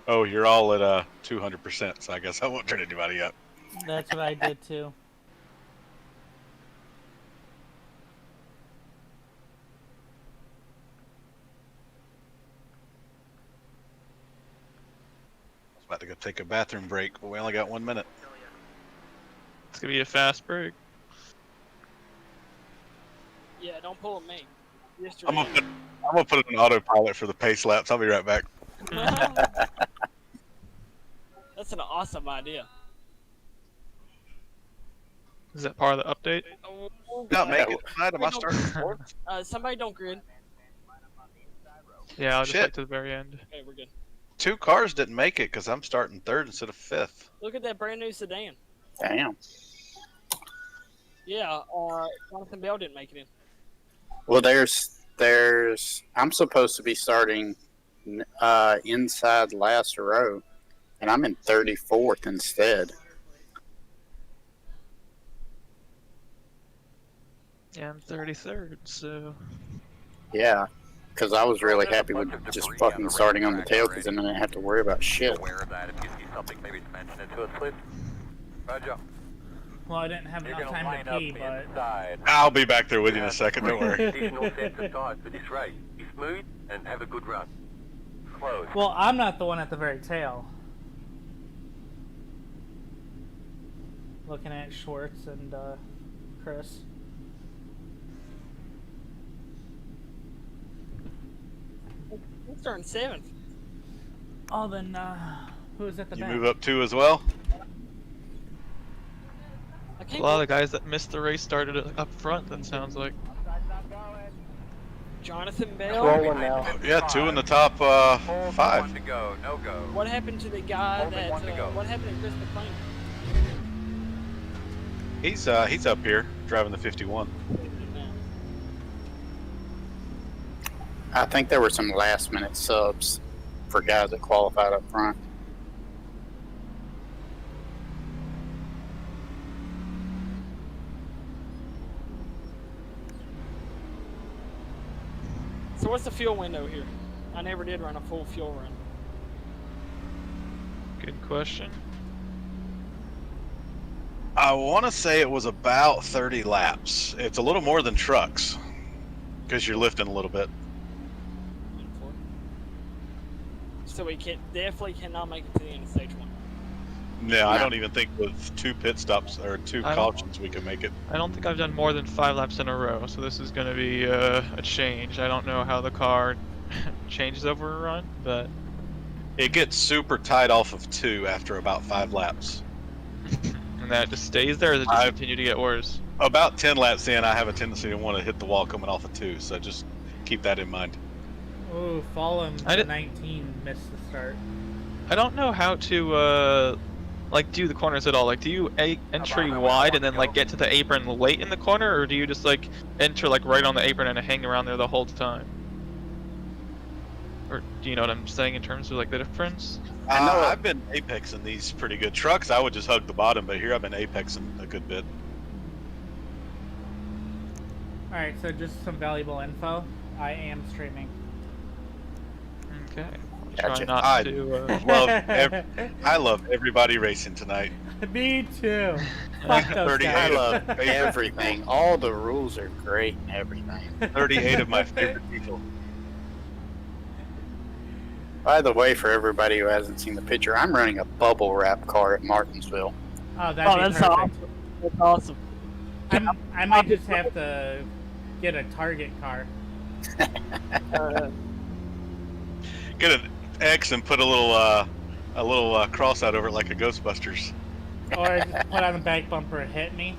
Oh, you're all at 200%, so I guess I won't turn anybody up. That's what I did too. I was about to go take a bathroom break, but we only got 1 minute. It's gonna be a fast break. Yeah, don't pull at me. I'm gonna put it on autopilot for the pace laps. I'll be right back. That's an awesome idea. Is that part of the update? Not make it tonight. Am I starting sports? Somebody don't grid. Yeah, I'll just Shit. wait to the very end. Okay, we're good. 2 cars didn't make it because I'm starting 3rd instead of 5th. Look at that brand new sedan. Damn. Yeah, Jonathan Bell didn't make it in. Well, I'm supposed to be starting inside last row, and I'm in 34th instead. Yeah, I'm 33rd, so... Yeah, because I was really happy with just fucking starting on the tail, because then I didn't have to worry about shit. Aware of that. If you see something, maybe mention it to us, please. Roger. Well, I didn't have enough time to pee, but... I'll be back there with you in a second. Don't worry. Additional sets of tires for this race. Be smooth and have a good run. Close. Well, I'm not the one at the very tail. Looking at Schwartz and Chris. I'm starting 7th. Oh, then who's at the You back? move up 2 as well? A lot of the guys that missed the race started up front, that sounds like. Jonathan Bell. Yeah, 2 in the top 5. One to go. No go. What happened to the guy Only that? one to go. What happened to Chris McLean? He's up here driving the 51. I think there were some last minute subs for guys that qualified up front. So what's the fuel window here? I never did run a full fuel run. Good question. I want to say it was about 30 laps. It's a little more than trucks because you're lifting a little bit. So we definitely cannot make it to the end of stage 1. No, I don't even think with 2 pit stops or 2 cautions we can make it. I don't think I've done more than 5 laps in a row, so this is going to be a change. I don't know how the car changes over a run, but... It gets super tight off of 2 after about 5 laps. And that just stays there, or does it just continue to get worse? About 10 laps in, I have a tendency to want to hit the wall coming off of 2, so just keep that in mind. Ooh, Fallen 19 missed the start. I don't know how to, like, do the corners at all. Like, do you entry wide and then, like, get to the apron late in the corner, or do you just, like, enter, like, right on the apron and hang around there the whole time? Or do you know what I'm saying in terms of, like, the difference? I know I've been apexing these pretty good trucks. I would just hug the bottom, but here I've been apexing a good bit. Alright, so just some valuable info. I am streaming. Okay. Gotcha. Try not I to, I love everybody racing tonight. Me too. Fuck those 38 guys. I love everything. All the rules are great and everything. 38 of my favorite people. By the way, for everybody who hasn't seen the picture, I'm running a bubble wrap car at Martinsville. Oh, that'd be that's perfect. awesome. That's awesome. I might just have to get a Target car. Get an X and put a little cross out over it like a Ghostbusters. Or just put on the back bumper and hit me.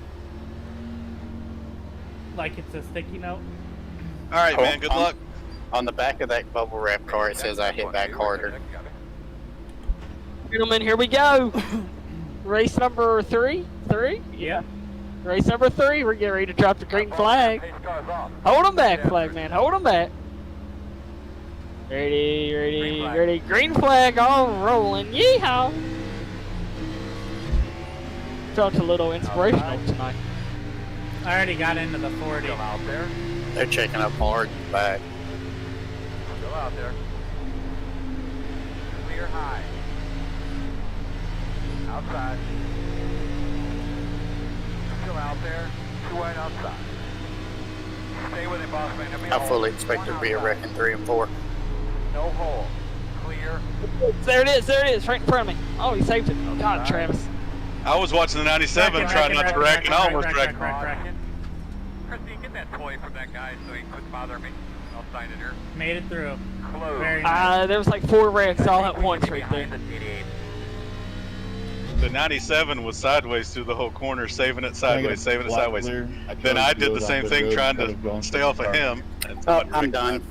Like it's a sticky note. All right, man. Good luck. On the back of that bubble wrap car, it says I hit back harder. Gentlemen, here we go. Race number 3? 3? Yeah. Race number 3, we're getting ready to drop the green flag. Hold them back, flag man. Hold them back. Ready, ready, ready. Green flag all rolling. Yeehaw! Felt a little inspirational tonight. I already got into the 40. Still out there. They're checking up hard in the back. Still out there. Clear high. Outside. Still out there. 2 wide outside. Stay with him, boss man. I fully expect there to be a wreck in 3 and 4. No hole. Clear. There it is, right in front of me. Oh, he saved it. Oh, God, Travis. I was watching the 97 trying not to wreck, and I almost wrecked. Christine, get that toy from that guy so he quit bothering me. I'll sign it here. Made it through. Close. Very nice. There was like 4 wrecks all at once right there. The 97 was sideways through the whole corner, saving it sideways, saving it sideways. Then I did the same thing, trying to stay off of him. Oh, I'm done.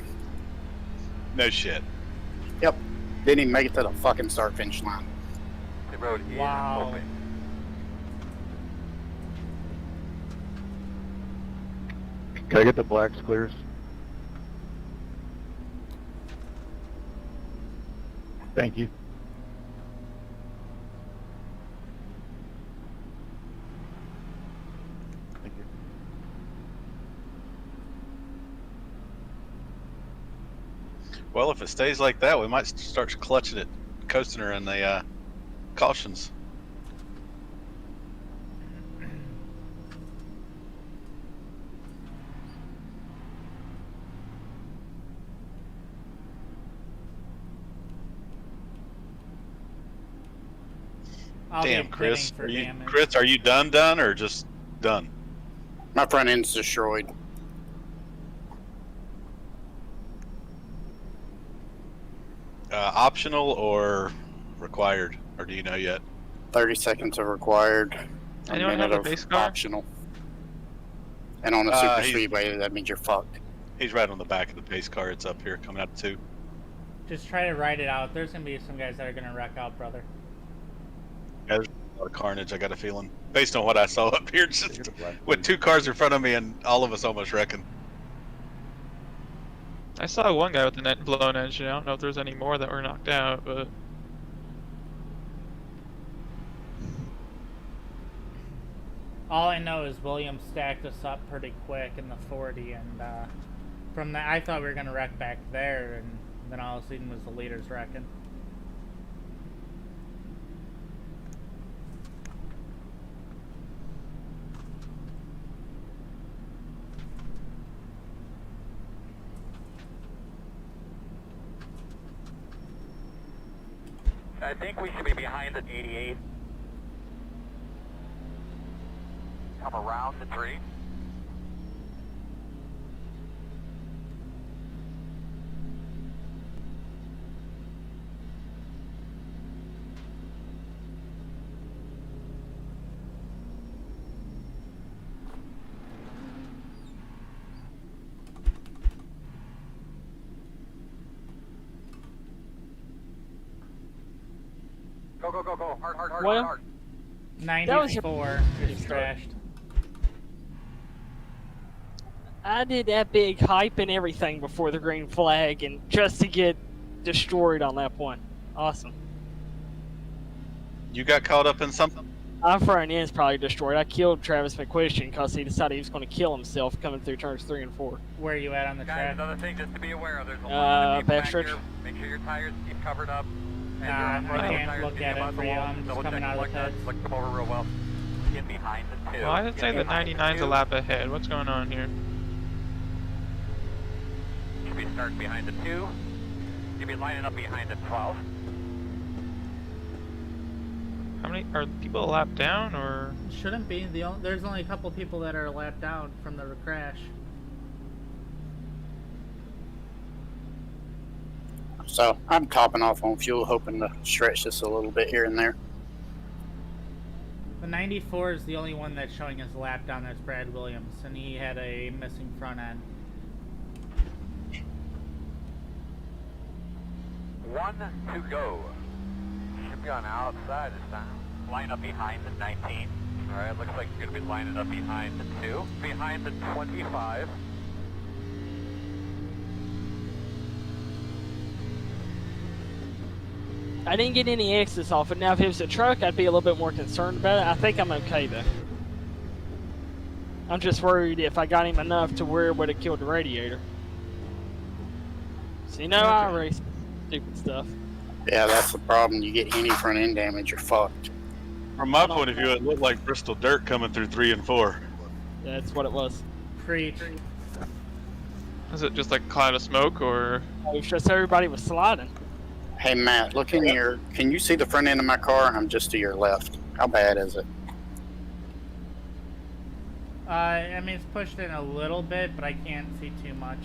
No shit. Yep. Didn't even make it to the fucking start finish line. The road is Wow. open. Can I get the blacks clears? Thank you. Thank you. Well, if it stays like that, we might start clutching it, coasting her in the cautions. I'll be Damn, bidding Chris, for damage. are you done, or just done? My front end's destroyed. Optional or required, or do you know yet? 30 seconds are required. A Anyone minute have a of base car? optional. And on a super speedway, that means you're fucked. He's right on the back of the base car. It's up here, coming out 2. Just try to ride it out. There's gonna be some guys that are gonna wreck out, brother. Yeah, there's a lot of carnage, I got a feeling. Based on what I saw up here, just with 2 cars in front of me and all of us almost wrecking. I saw one guy with the net blown engine. I don't know if there's any more that were knocked out, but All I know is William stacked us up pretty quick in the 40, and from that, I thought we were gonna wreck back there, and then all of a sudden was the leaders wrecking. I think we should be behind the 88. Come around the tree. Go, go, go, go. Hard, hard, hard, Well, hard. 94 is trashed. I did that big hype and everything before the green flag, and just to get destroyed on that point. Awesome. You got caught up in something? My front end's probably destroyed. I killed Travis McQuestion because he decided he was going to kill himself coming through turns 3 and 4. Where are you at on the Guys, track? another thing just to be aware of, there's a lot of people back backstretch. here. Make sure your tires keep covered up. And I your front can't tires look keep at it above for the you. wall. I'm just Double coming check out of like the that. pits. Look them over real well. Get behind the 2. well, I didn't say the Get behind 99's a 2. lap ahead. What's going on here? Should be starting behind the 2. You'll be lining up behind the 12. How many are people a lap down, or Shouldn't be. There's only a couple people that are a lap down from the crash. So I'm topping off on fuel, hoping to stretch this a little bit here and there. The 94 is the only one that's showing his lap down. That's Brad Williams, and he had a missing front end. 1 to go. Should be on the outside this time. Line up behind the 19. Alright, looks like you're going to be lining up behind the 2. Behind the 25. I didn't get any X's off it. Now, if it was a truck, I'd be a little bit more concerned about it. I think I'm okay, though. I'm just worried if I got him enough to where it would have killed the radiator. So, you know, I race stupid stuff. Yeah, that's the problem. You get any front end damage, you're fucked. From my point of view, it looked like Bristol dirt coming through 3 and 4. That's what it was. Preach. Is it just like a cloud of smoke, or? It was just everybody was sliding. Hey Matt, look in your. Can you see the front end of my car? I'm just to your left. How bad is it? I mean, it's pushed in a little bit, but I can't see too much.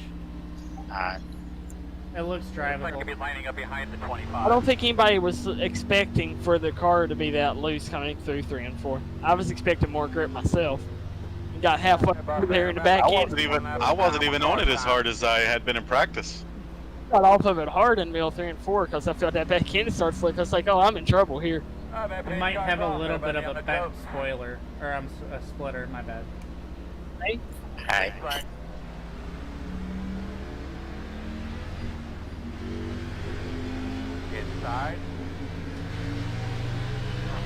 Alright. It looks Looks like drivable. you'll be lining up behind the 25. I don't think anybody was expecting for the car to be that loose coming through 3 and 4. I was expecting more grip myself. Got halfway through there in the back I end. wasn't even on it as hard as I had been in practice. Got off of it hard in middle 3 and 4 because I felt that back end start slipping. I was like, oh, I'm in trouble here. We might have a little bit of a bent spoiler, or a splitter. My bad. Hey, Hey. Inside.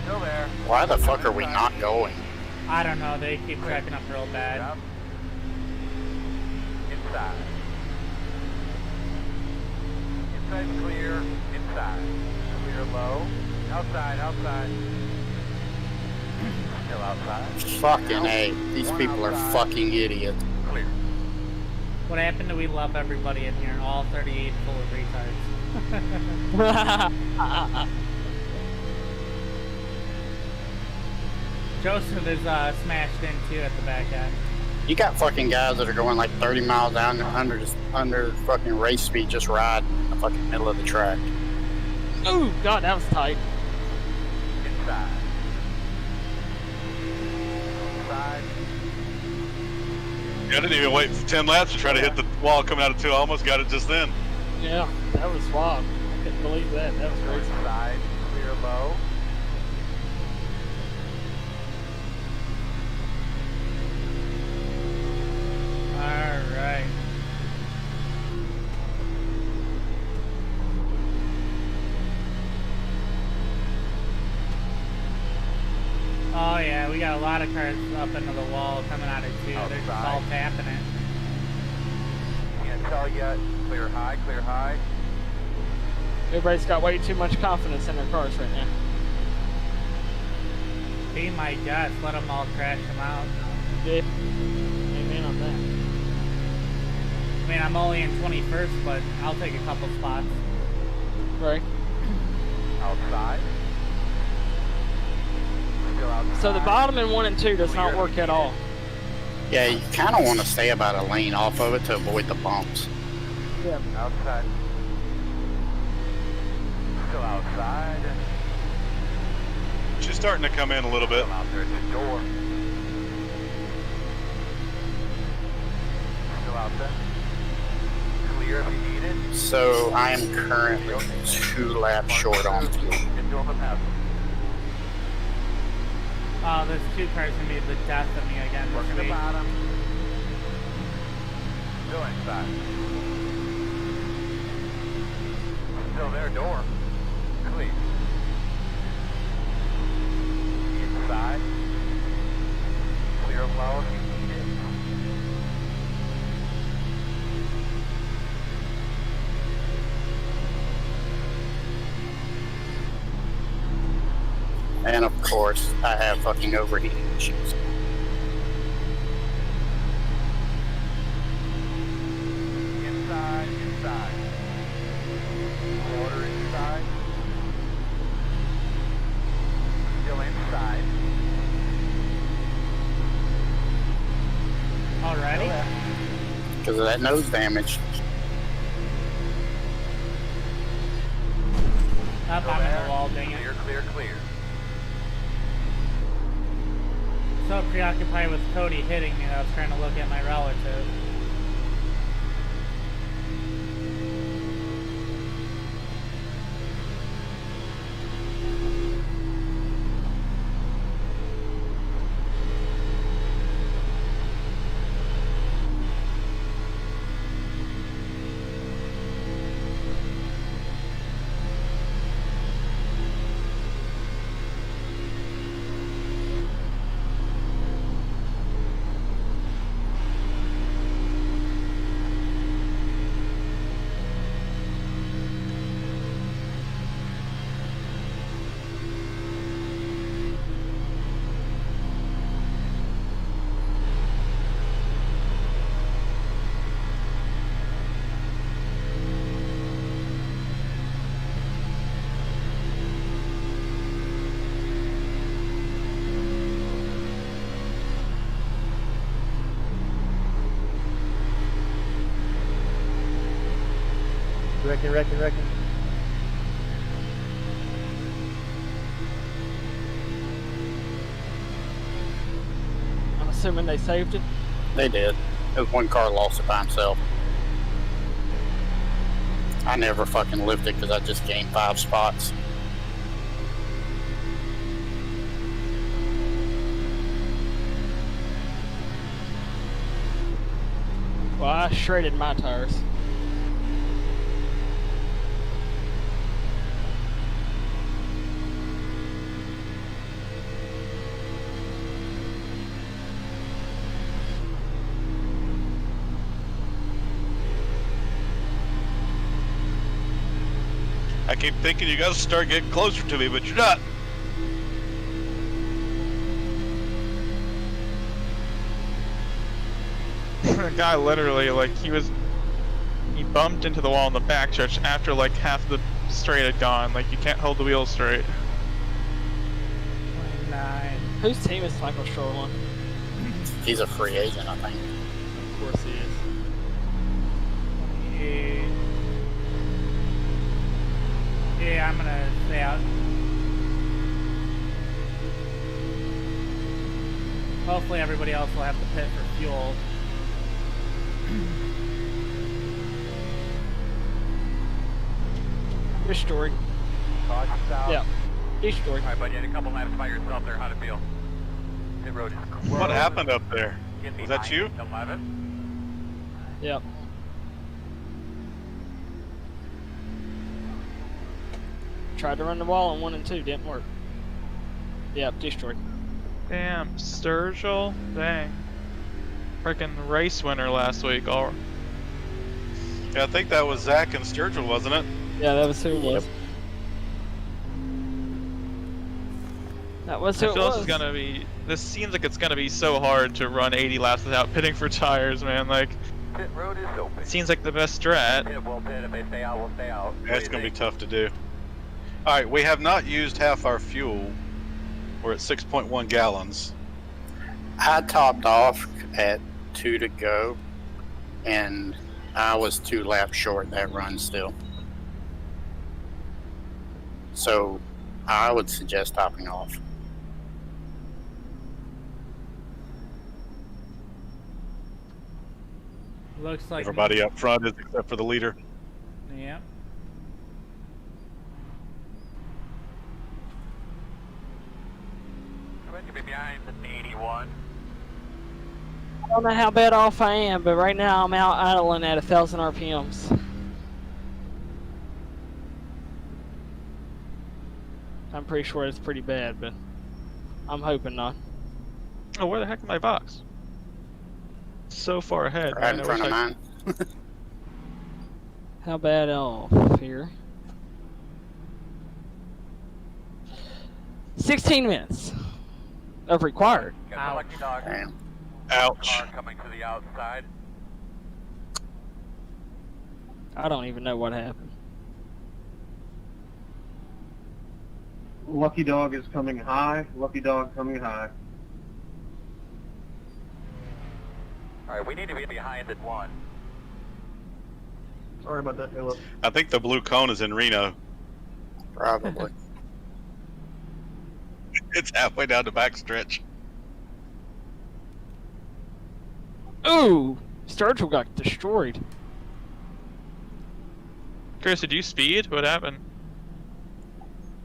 Still there. Why the fuck are we not going? I don't know. They keep cracking up real bad. Yep. Inside. Inside clear. Inside. Clear low. Outside, outside. Still outside. Fucking A. These people are fucking idiots. Clear. What happened to we love everybody in here? All 38 full of retards. Joseph is smashed in too at the back end. You got fucking guys that are going like 30 miles down under fucking race speed just riding in the fucking middle of the track. ooh, God, that was tight. Inside. Inside. I didn't even wait for 10 laps to try to hit the wall coming out of 2. I almost got it just then. Yeah, that was wild. I couldn't believe that. That was crazy. Inside. Clear low. Alright. Oh yeah, we got a lot of cars up into the wall coming out of 2. They're just all tapping it. Can't tell yet. Clear high, clear high. Everybody's got way too much confidence in their cars right now. Be my guest, let them all crash them out. Yeah. Amen on that. I mean, I'm only in 21st, but I'll take a couple spots. Right. Outside. Still outside. So the bottom in 1 and 2 does not work at all. Yeah, you kind of want to stay about a lane off of it to avoid the bumps. Yeah. Outside. Still outside. She's starting to come in a little bit. Still out there at the door. Still out there. Clear if you need it. So I am currently 2 laps short on fuel. Into open path. Oh, those 2 cars gonna be the death of me again Working this the week. bottom. Still inside. Still there, door. Clear. Inside. Clear low if you need it. And of course, I have fucking overheating issues. Inside, inside. Quarter inside. Still inside. Already? Because of that nose damage. Up, Still I'm in there. the wall, dang it. Clear, clear, clear. So preoccupied with Cody hitting me that I was trying to look at my relative. Wrecking. I'm assuming they saved it. They did. There was one car lost it by himself. I never fucking lived it because I just gained 5 spots. Well, I shredded my tires. I keep thinking you guys start getting closer to me, but you're not. The guy literally, like, he bumped into the wall in the backstretch after like half the straight had gone. Like, you can't hold the wheel straight. 29. Whose team is Michael Shortland? He's a free agent, I think. Of course he is. 28. Yeah, I'm gonna stay out. Hopefully everybody else will have to pit for fuel. Your story. Caution south. Yeah. Your story. Alright, buddy, you had a couple laps by yourself there. How'd it feel? Pit road is closed. What happened up there? Get Was that you? behind 11. Yep. Tried to run the wall on 1 and 2, didn't work. Yep, destroyed. Damn, Sturgill? Dang. Freaking race winner last week. All Yeah, I think that was Zach and Sturgill, wasn't it? Yeah, that was who it was. That was who I it feel was. this is gonna be. This seems like it's gonna be so hard to run 80 laps without pitting for tires, man. Like, Pit road is open. seems like the best strat. Pit, we'll pit. If they stay out, we'll stay out. Yeah, it's gonna be tough to do. Alright, we have not used half our fuel. We're at 6.1 gallons. I topped off at 2 to go, and I was 2 laps short that run still. So I would suggest topping off. Looks like Everybody up front is except for the leader. Yep. I bet you'll be behind the 81. I don't know how bad off I am, but right now I'm out idling at 1,000 RPMs. I'm pretty sure it's pretty bad, but I'm hoping not. Oh, where the heck is my box? So far ahead. Right man. in I front wish of I- mine. How bad off here? 16 minutes of required. Got the lucky dog. Damn. Ouch. Car coming to the outside. I don't even know what happened. Lucky dog is coming high. Lucky dog coming high. Alright, we need to be behind at 1. Sorry about that, Philip. I think the blue cone is in Reno. Probably. It's halfway down the backstretch. Ooh! Sturgill got destroyed. Chris, did you speed? What happened?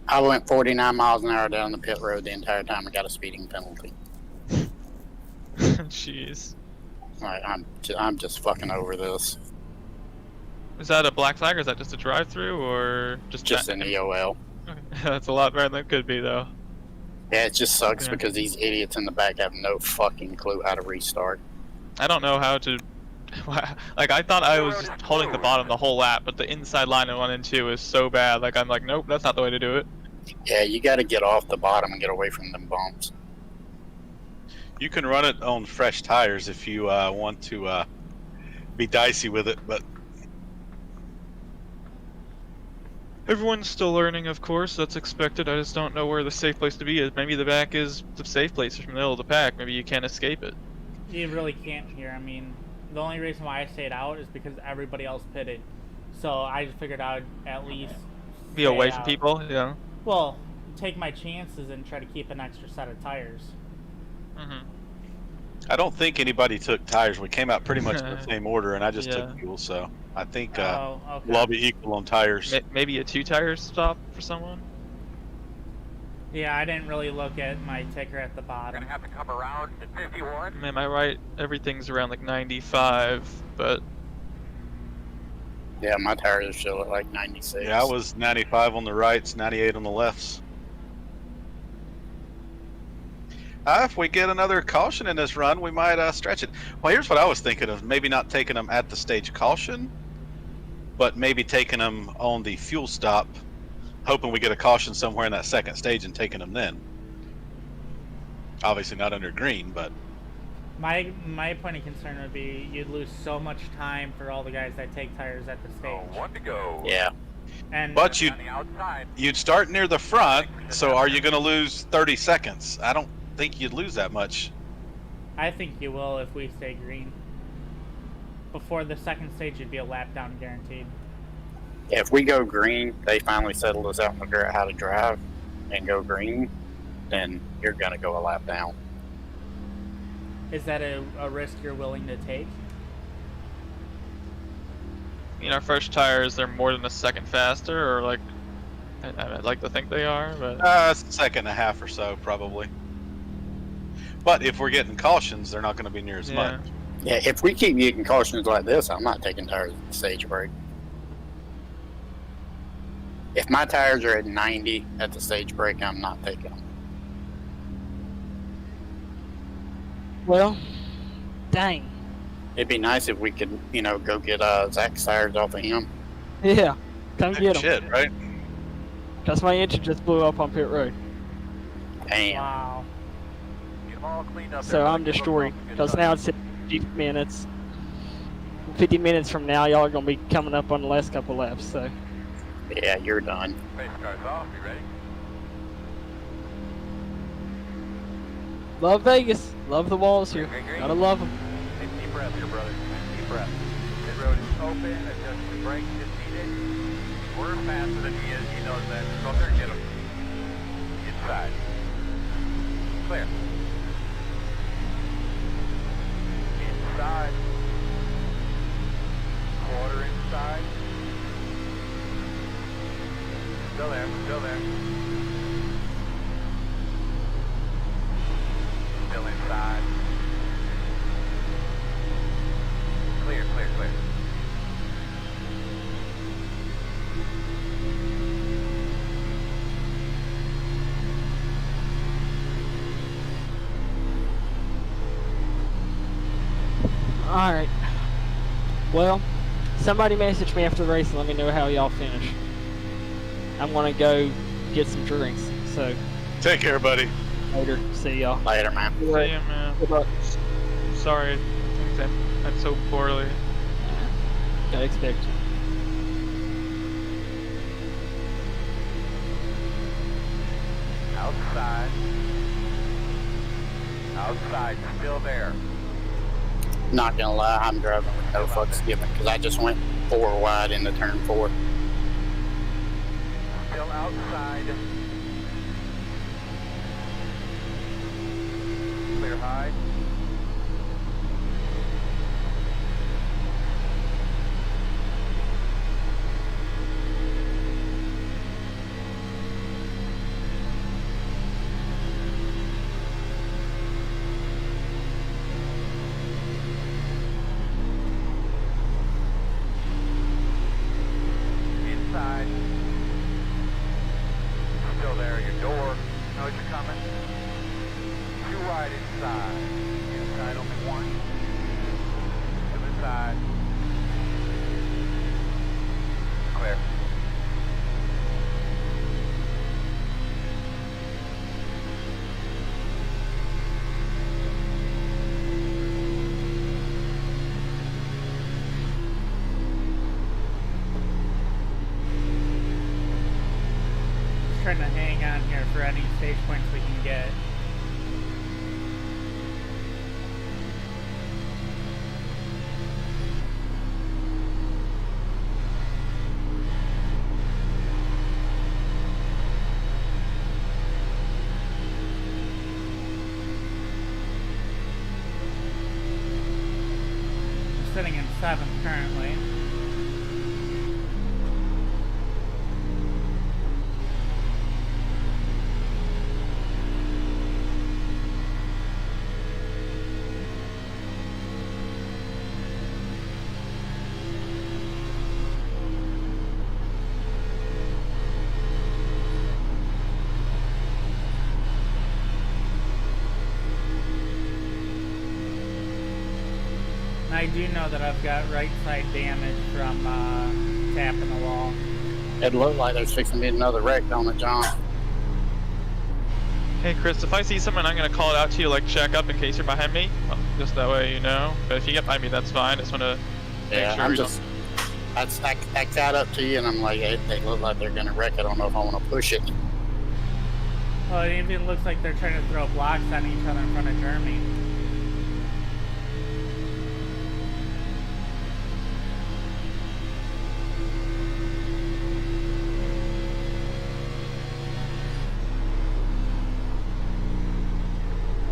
I went 49 miles an hour down the pit road the entire time and got a speeding penalty. Jeez. Like, I'm just fucking over this. Is that a black flag or is that just a drive-through or just Just an EOL. Okay. That's a lot better than it could be, though. Yeah, it just sucks Yeah. because these idiots in the back have no fucking clue how to restart. I don't know how to. Like, I thought I was just holding the bottom the whole lap, but the inside line in 1 and 2 is so bad. Like, I'm like, nope, that's not the way to do it. Yeah, you got to get off the bottom and get away from them bumps. You can run it on fresh tires if you want to be dicey with it, but Everyone's still learning, of course. That's expected. I just don't know where the safe place to be is. Maybe the back is the safe place from the middle of the pack. Maybe you can't escape it. You really can't here. I mean, the only reason why I stayed out is because everybody else pitted So I just figured I'd at least Be stay away from out. people. Yeah. Well, take my chances and try to keep an extra set of tires. Mm-hmm. I don't think anybody took tires. We came out pretty much in the same order, and I just Yeah. took fuel. So I think Oh, okay. we'll all be equal on tires. Maybe a 2-tire stop for someone. Yeah, I didn't really look at my ticker at the We're bottom. gonna have to come around to 51. Am I right? Everything's around like 95, but Yeah, my tires are still at like 96. Yeah, I was 95 on the rights, 98 on the lefts. If we get another caution in this run, we might stretch it. Well, here's what I was thinking of: maybe not taking them at the stage caution, but maybe taking them on the fuel stop, hoping we get a caution somewhere in that second stage and taking them then. Obviously not under green, but My point of concern would be you'd lose so much time for all the guys that take tires at the Oh, stage. 1 to go. Yeah. And but On the outside. you'd start near the front. So are you going to lose 30 seconds? I don't think you'd lose that much. I think you will if we stay green. Before the second stage, it'd be a lap down guaranteed. If we go green, they finally settled us out and figure out how to drive and go green, then you're going to go a lap down. Is that a risk you're willing to take? our first tires, they're more than a second faster, or like, I'd like to think they are, but A second and a half or so, probably. But if we're getting cautions, they're not going to be near as much. Yeah, if we keep getting cautions like this, I'm not taking tires at the stage break. If my tires are at 90 at the stage break, I'm not taking them. Well, dang. It'd be nice if we could, go get Zach's tires off of him. Yeah, come get them. Shit, right? Because my engine just blew up on pit road. Damn. Wow. Get them all cleaned up. So I'm destroyed. Because now it's at 50 minutes. 50 minutes from now, y'all are going to be coming up on the last couple laps. So Yeah, you're done. Face cars off. You ready? love Vegas. Love the walls here. Green. Gotta love them. Take a deep breath here, brother. Deep breath. Pit road is open. Adjust the brakes if needed. We're faster than he is. He knows that. Go up there and get him. Inside. Clear. Inside. Quarter inside. Still there. Still there. Still inside. Clear, clear, clear. Alright. Well, somebody message me after the race and let me know how y'all finish. I'm going to go get some drinks. So, Take care, buddy. later. See y'all. Later, man. see ya, man. Good luck. Sorry, things went so poorly. Gotta expect it. Outside. Outside, still there. Not gonna lie, I'm driving with no fucks given because I just went 4 wide into turn 4. Still outside. Clear high. Inside. Still there, your door. Knows you're coming. Too wide inside. Inside only one. To the side. Clear. Just trying to hang on here for any stage points we can get. 7th currently. I do know that I've got right side damage from tapping the wall. It looked like there's fixing to be another wreck, don't it, John? Hey Chris, if I see someone, I'm gonna call it out to you, like check up in case you're behind me. Just that way you know. But if you get behind me, that's fine. I just wanna make Yeah, sure I'm we just. I got up to you and I'm like, hey, they look like they're gonna wreck. I don't know if I want to push it. Well, it even looks like they're trying to throw blocks on each other in front of Jeremy.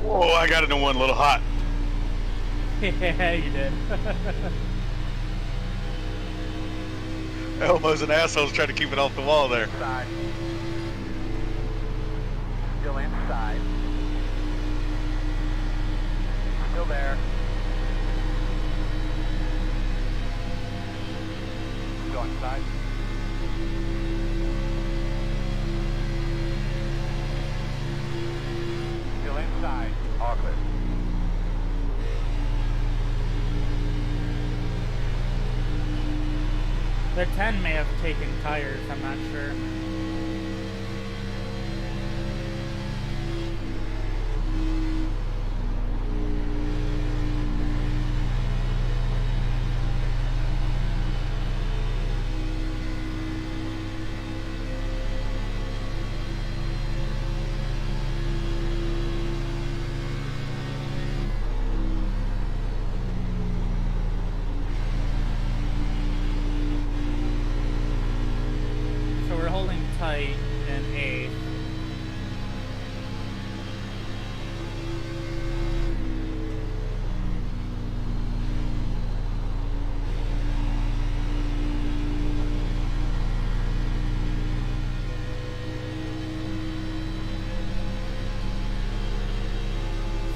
Whoa, I got into one a little hot. Yeah, you did. Elmo's and assholes trying to keep it off the wall there. Inside. Still inside. Still there. Still inside. Still inside. All clear. The 10 may have taken tires, I'm not sure. So we're holding tight in 8th.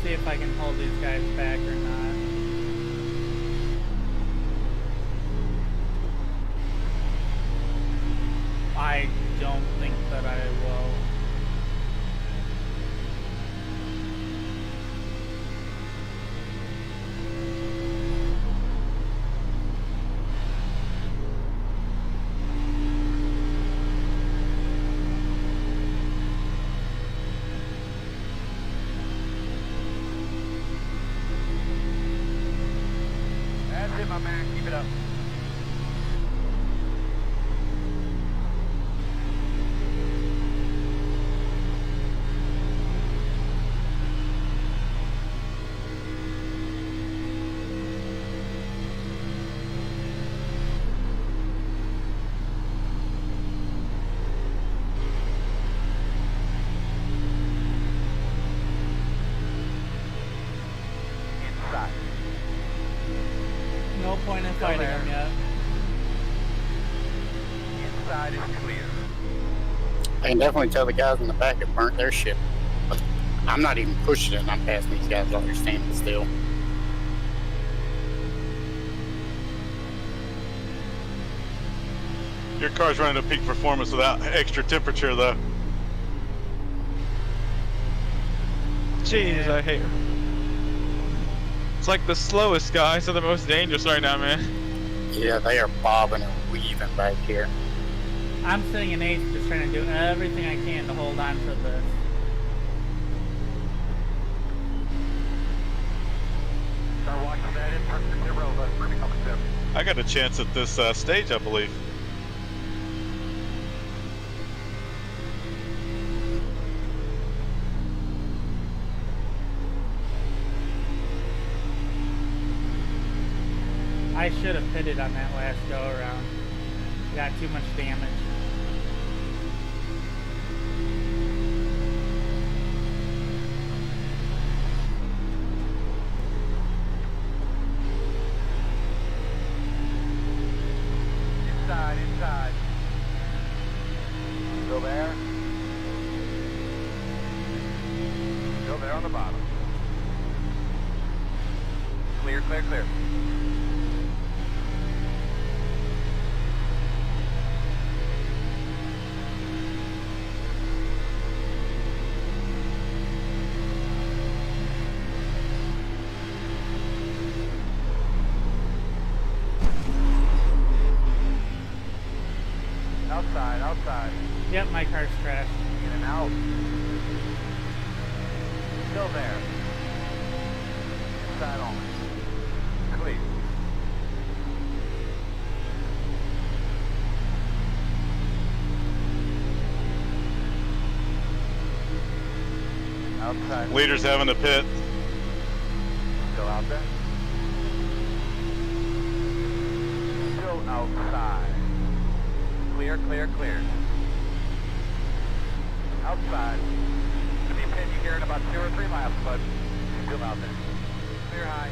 See if I can hold these guys back or not. I don't think that I will. That's it, my man. Keep it up. Inside. No point in fighting there. them yet. Inside is clear. I can definitely tell the guys in the back have burnt their ship. But I'm not even pushing it and I'm passing these guys while they're standing still. Your car's running at peak performance without extra temperature, though. Jeez, I hate her. It's like the slowest guys are the most dangerous right now, man. Yeah, they are bobbing and weaving back here. I'm sitting in 8th just trying to do everything I can to hold on to this. Start watching that in front of the road. Let's bring it up to 7. I got a chance at this stage, I believe. I should have pitted on that last go around. Got too much damage. on the bottom. Clear, clear, clear. Outside, outside. Yep, my car's trashed. In and out. Still there. Inside only. Clear. Outside. Leader's having a pit. Still out there. Still outside. Clear, clear, clear. Outside. To be pinned you here in about 2 or 3 miles, bud. Still out there. Clear high.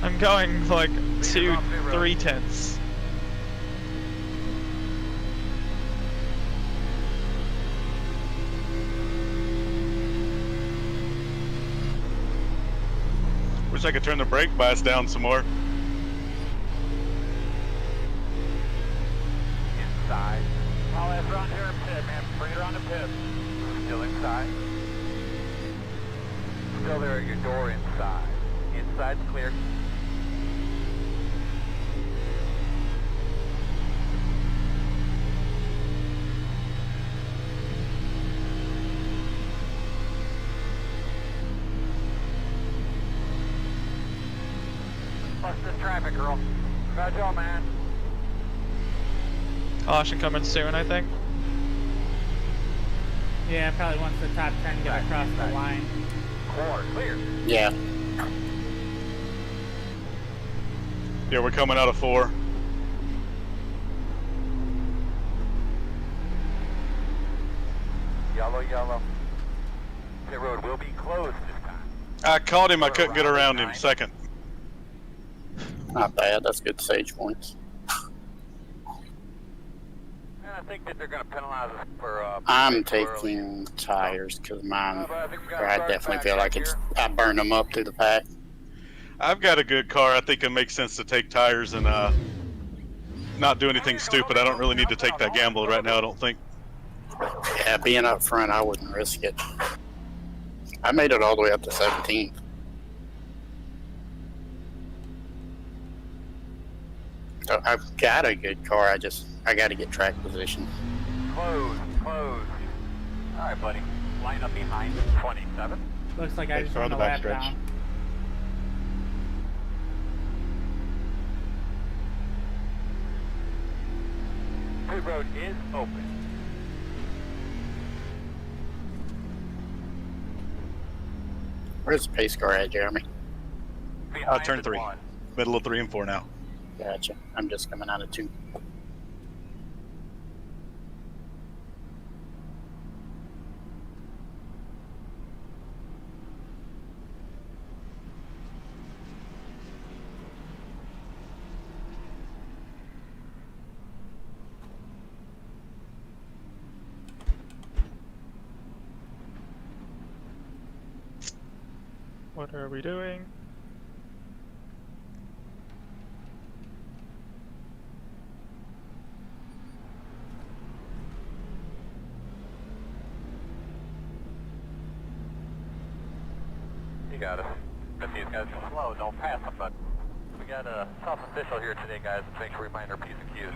I'm going like 2-3 tenths. Wish I could turn the brake bias down some more. Inside. Oh, that's around here in pit, man. Bring it around the pit. Still inside. Still there at your door inside. Inside's clear. Bust this traffic, girl. Good job, man. Caution coming soon, I think. Yeah, probably once the top 10 get across the line. Quarter, clear. Yeah. Yeah, we're coming out of 4. Yellow, yellow. Pit road will be closed this time. I caught him, I couldn't get around him. Second. Not bad. That's good sage points. And I think that they're going to penalize us for. I'm too early. taking tires because mine. But I think we gotta I start definitely back feel like here. it's. I burned them up through the pack. I've got a good car. I think it makes sense to take tires and not do anything stupid. I don't really need to take that gamble right now, I don't think. Yeah, being up front, I wouldn't risk it. I made it all the way up to 17th. So I've got a good car. I got to get track position. Close, close. All right, buddy. Line up behind 27. Looks like I just start went on a the lap backstretch. down. Pit road is open. Where's the pace car at, Jeremy? Behind turn is 3. one. Middle of 3 and 4 now. Gotcha. I'm just coming out of 2. What are we doing? You got it. If these guys are slow, don't pass them, but we got a tough official here today, guys. Make sure we mind our P's and Q's.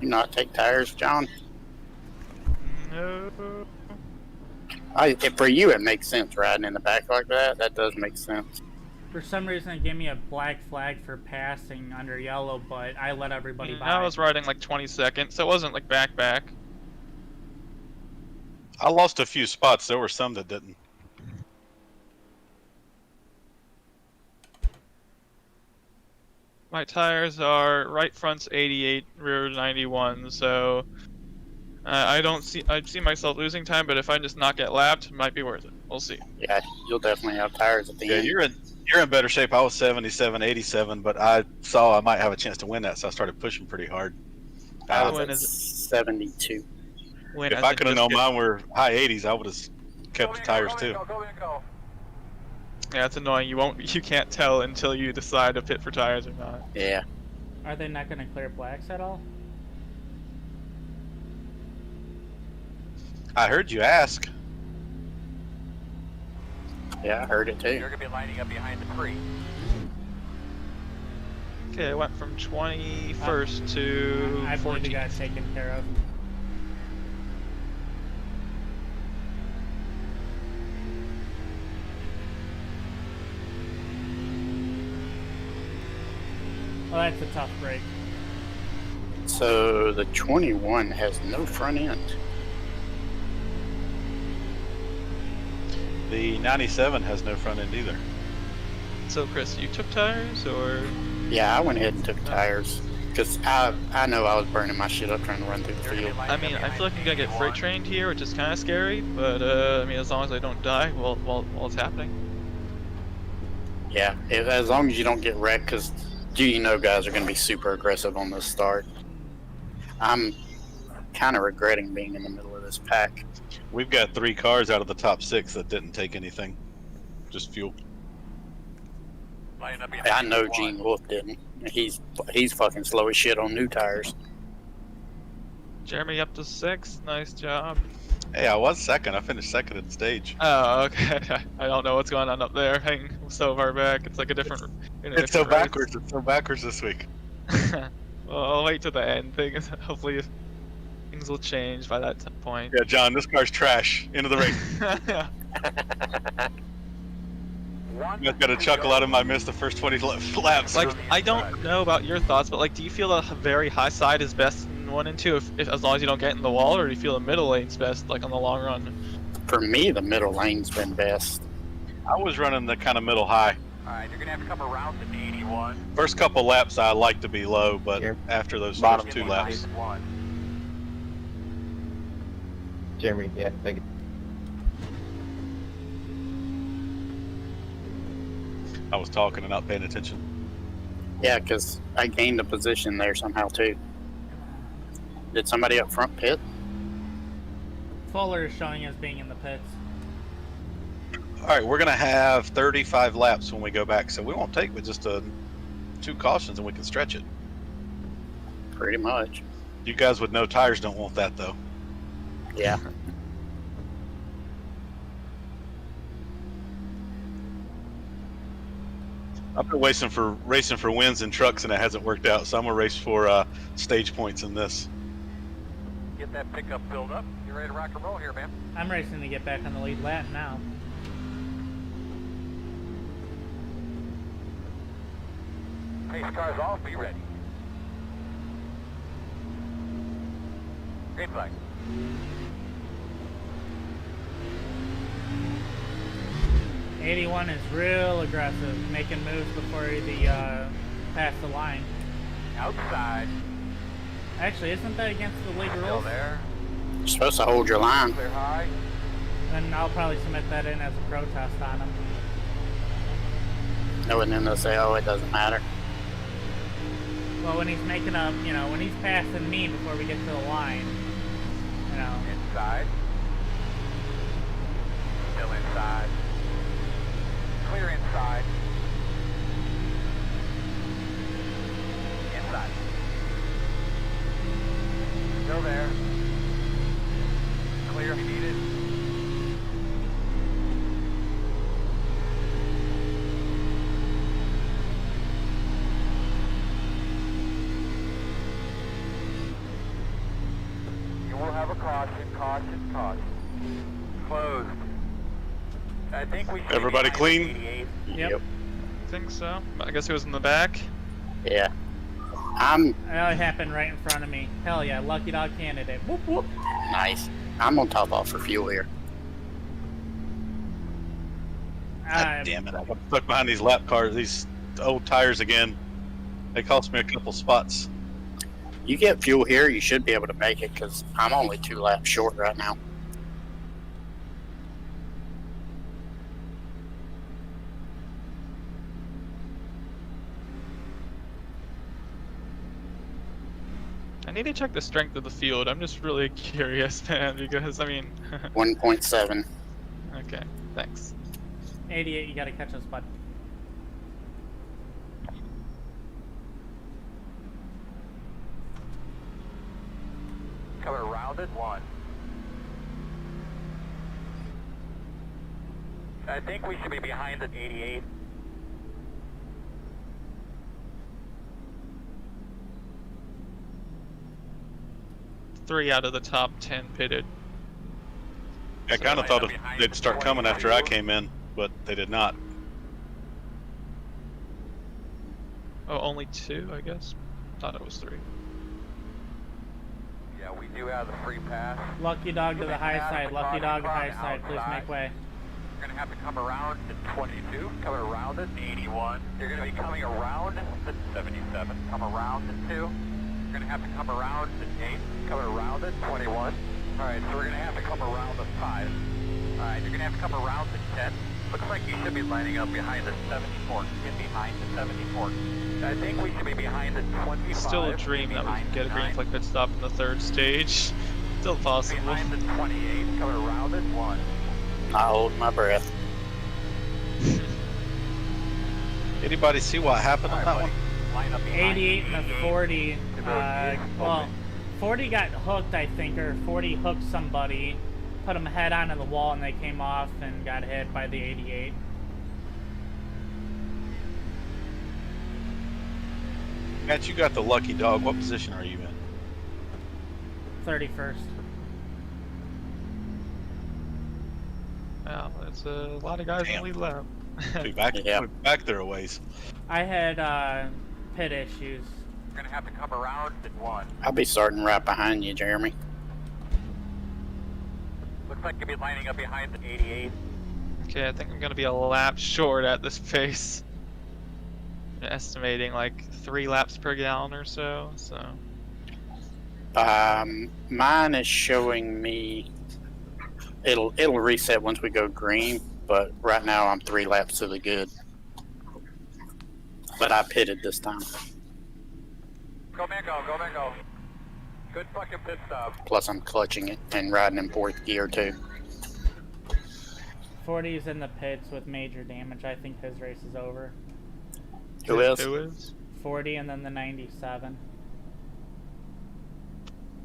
You not take tires, John? No. For you, it makes sense riding in the back like that. That does make sense. For some reason, it gave me a black flag for passing under yellow, but I let everybody by. I was riding like 22nd, so it wasn't like back. I lost a few spots. There were some that didn't. My tires are right front's 88, rear 91, so I see myself losing time, but if I just not get lapped, it might be worth it. We'll see. Yeah, you'll definitely have tires at the Yeah, end. you're in better shape. I was 77, 87, but I saw I might have a chance to win that, so I started pushing pretty hard. I Win was is- at 72. Win If as I in could have just known get- mine were high 80s, I would have kept the tires too. Yeah, it's annoying. You can't tell until you decide to pit for tires or not. Yeah. Are they not going to clear blacks at all? I heard you ask. Yeah, I heard it too. You're going to be lining up behind the tree. Okay, I went from 21st to I believe 14th. you got it taken care of. Well, that's a tough break. So the 21 has no front end. The 97 has no front end either. So, Chris, you took tires, or Yeah, I went ahead and took tires because I know I was burning my shit up trying to run through the field. I mean, I feel like I'm gonna get freight trained here, which is kind of scary. But I mean, as long as I don't die while it's happening. Yeah, as long as you don't get wrecked, because you know guys are going to be super aggressive on the start. I'm kind of regretting being in the middle of this pack. We've got 3 cars out of the top 6 that didn't take anything, just fuel. Lining up behind I know 81. Gene Wolf didn't. He's fucking slow as shit on new tires. Jeremy up to 6th. Nice job. Hey, I was second. I finished second at the stage. Oh, okay. I don't know what's going on up there. Hanging so far back. It's like a different. It's so backwards. It's so backwards this week. Well, I'll wait to the end. Hopefully, things will change by that point. Yeah, John, this car's trash. Into the race. You guys got a chuckle out of my miss the first 20 laps. Like, I don't know about your thoughts, but like, do you feel the very high side is best in 1 and 2, if as long as you don't get in the wall, or do you feel the middle lane's best, like on the long run? For me, the middle lane's been best. I was running the kind of middle high. Alright, you're going to have to come around to 81. First couple laps, I like to be low, but Here. after those Bottom first 2 Get laps, behind 1. Jeremy, yeah, thank you. I was talking and not paying attention. Yeah, because I gained a position there somehow too. Did somebody up front pit? Fuller is showing us being in the pits. All right, we're going to have 35 laps when we go back, so we won't take but just 2 cautions and we can stretch it. Pretty much. You guys with no tires don't want that, though. Yeah. I've been racing for wins in trucks, and it hasn't worked out, so I'm going to race for stage points in this. Get that pickup filled up. You're ready to rock and roll here, man. I'm racing to get back on the lead lap now. Pace car's off. Be ready. Green flag. '81 is real aggressive, making moves before he pass the line. Outside. Actually, isn't that against the league Still rules? there. You're supposed to hold your line. Clear high. Then I'll probably submit that in as a protest on him. No, and then they'll say, oh, it doesn't matter. Well, when he's making up, when he's passing me before we get to the line, Inside. Still inside. Clear inside. Inside. Still there. Clear if you need it. You will have a caution, caution, caution. Closed. I think we should be Everybody behind clean? 88. Yep. I think so. I guess it was in the back. Yeah. I'm That happened right in front of me. Hell yeah, lucky dog candidate. Whoop whoop. nice. I'm on top off for fuel here. God damn it! I got stuck behind these lap cars, these old tires again. They cost me a couple spots. You get fuel here, you should be able to make it because I'm only 2 laps short right now. I need to check the strength of the field. I'm just really curious, man, because I mean. 1.7. Okay, thanks. 88, you gotta catch us, bud. Cover rounded 1. I think we should be behind at 88. Three out of the top 10 pitted. I kind of thought they'd start coming after I came in, but they did not. Oh, only 2, I guess. Thought it was 3. Yeah, we do have the free pass. Lucky dog to the high side. Lucky dog high side. Please make way. You're gonna have to come around to 22. Come around at 81. You're gonna be coming around to 77. Come around to 2. You're gonna have to come around to 8. Come around at 21. Alright, so we're gonna have to come around to 5. Alright, you're gonna have to come around to 10. Looks like you should be lining up behind the 74. Get behind the 74. I think we should be behind the 25. It's still a dream that we can get a green flag pit stop in the 3rd stage. Still possible. Behind the 28. Coming around at 1. Not holding my breath. Anybody see what happened on that one? Line up behind 88 and the 40. Well, 40 got hooked, I think, or 40 hooked somebody, put them head on to the wall, and they came off and got hit by the 88. Matt, you got the lucky dog. What position are you in? 31st. Wow, that's a lot of guys in the lead lap. Be back, Yeah. back there a ways. I had pit issues. We're gonna have to come around at 1. I'll be starting right behind you, Jeremy. Looks like you'll be lining up behind the 88. Okay, I think I'm gonna be a lap short at this pace. I'm estimating like 3 laps per gallon or so. Mine is showing me. It'll reset once we go green, but right now I'm 3 laps to the good. But I pitted this time. Go man, go, go man, go. Good fucking pit stop. Plus I'm clutching it and riding in 4th gear too. 40 is in the pits with major damage. I think his race is over. Who else? 40 and then the 97.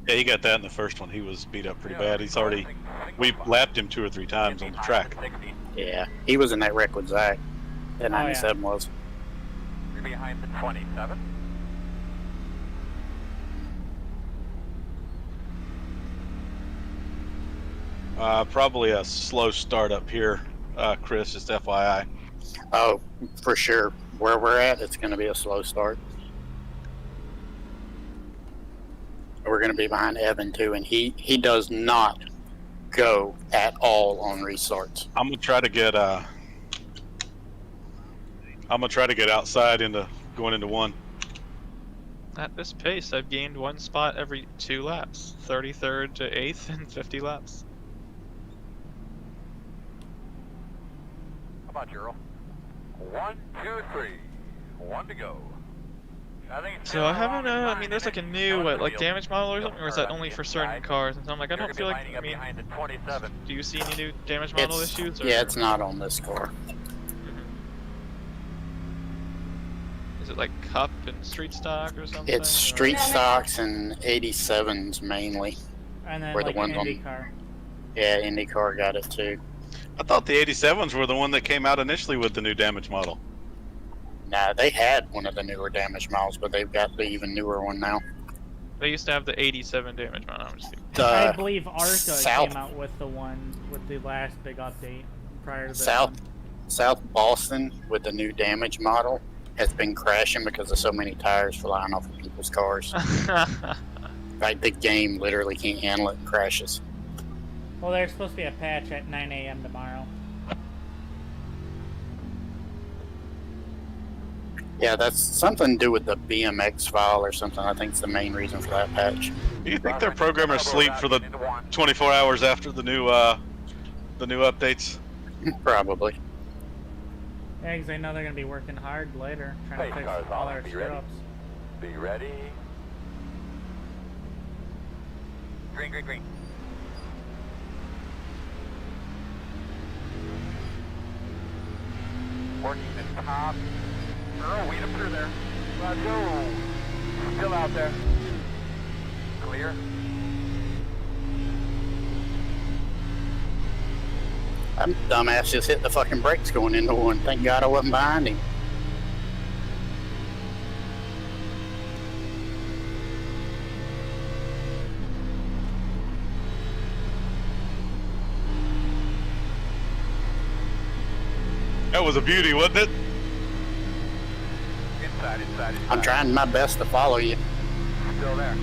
Yeah, he got that in the first one. He was beat up pretty bad. He's already, we lapped him 2 or 3 times on the track. Yeah, he was in that wreck with Zach. That 97 was. You're behind the 27. Probably a slow start up here, Chris, just FYI. Oh, for sure. Where we're at, it's going to be a slow start. We're going to be behind Evan too, and he does not go at all on restarts. I'm gonna try to get outside into going into 1. At this pace, I've gained 1 spot every 2 laps. 33rd to 8th in 50 laps. How about Gerald? 1, 2, 3. 1 to go. I think it's So I haven't, I mean, there's like a new, like damage model or something, or is that only for certain cars? And so I'm like, I don't feel like, I mean, behind the 27. do you see any new damage model issues? Or? Yeah, it's not on this car. Is it like Cup and Street Stock or something? It's street stocks and 87s mainly. And then Were the like ones on- IndyCar. Yeah, IndyCar got it too. I thought the 87s were the one that came out initially with the new damage model. Nah, they had one of the newer damage models, but they've got the even newer one now. They used to have the 87 damage model. I'm just kidding. I believe ARCA South- came out with the one with the last big update prior to this South one. South Boston with the new damage model has been crashing because of so many tires flying off of people's cars. Like the game literally can't handle it and crashes. Well, there's supposed to be a patch at 9 a.m. tomorrow. Yeah, that's something to do with the BMX file or something. I think it's the main reason for that patch. Do you think their programmers sleep for the 24 hours after the new updates? Probably. Yeah, 'cause I know they're gonna be working hard later, trying Hey, to fix cars all on, our be ready. screw-ups. Be ready. Green, green, green. Working the top. Oh, weed up through there. Let's go. Still out there. Clear. That dumbass just hit the fucking brakes going into one. Thank God I wasn't behind him. That was a beauty, wasn't it? Inside, inside, inside. I'm trying my best to follow you. Still there.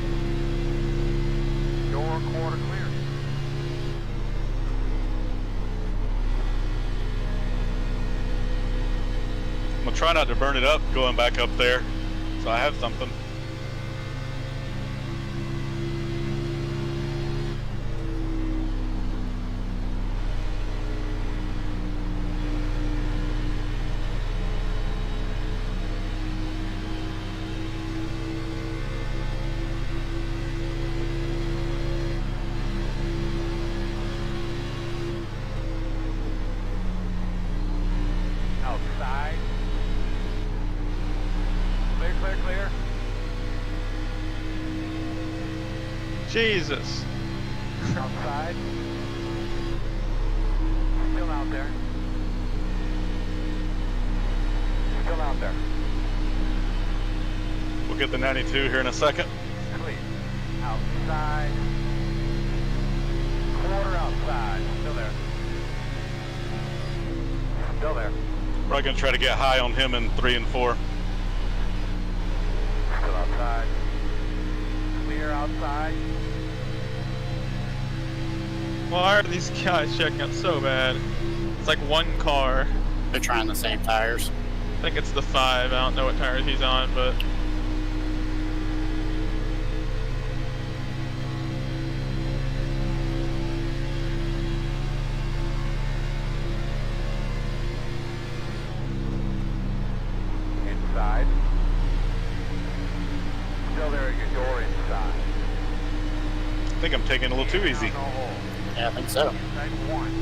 Your quarter clear. I'm gonna try not to burn it up going back up there, so I have something. Outside. Clear, clear, clear. Jesus. Outside. Still out there. Still out there. We'll get the 92 here in a second. Clear. Outside. Quarter outside. Still there. Still there. Probably gonna try to get high on him in 3 and 4. Still outside. Clear outside. Why are these guys checking out so bad? It's like one car. They're trying the same tires. I think it's the 5. I don't know what tires he's on, but Inside. Still there. You're inside. I think I'm taking it a little too easy. No hole. Yeah, I think so. Inside one.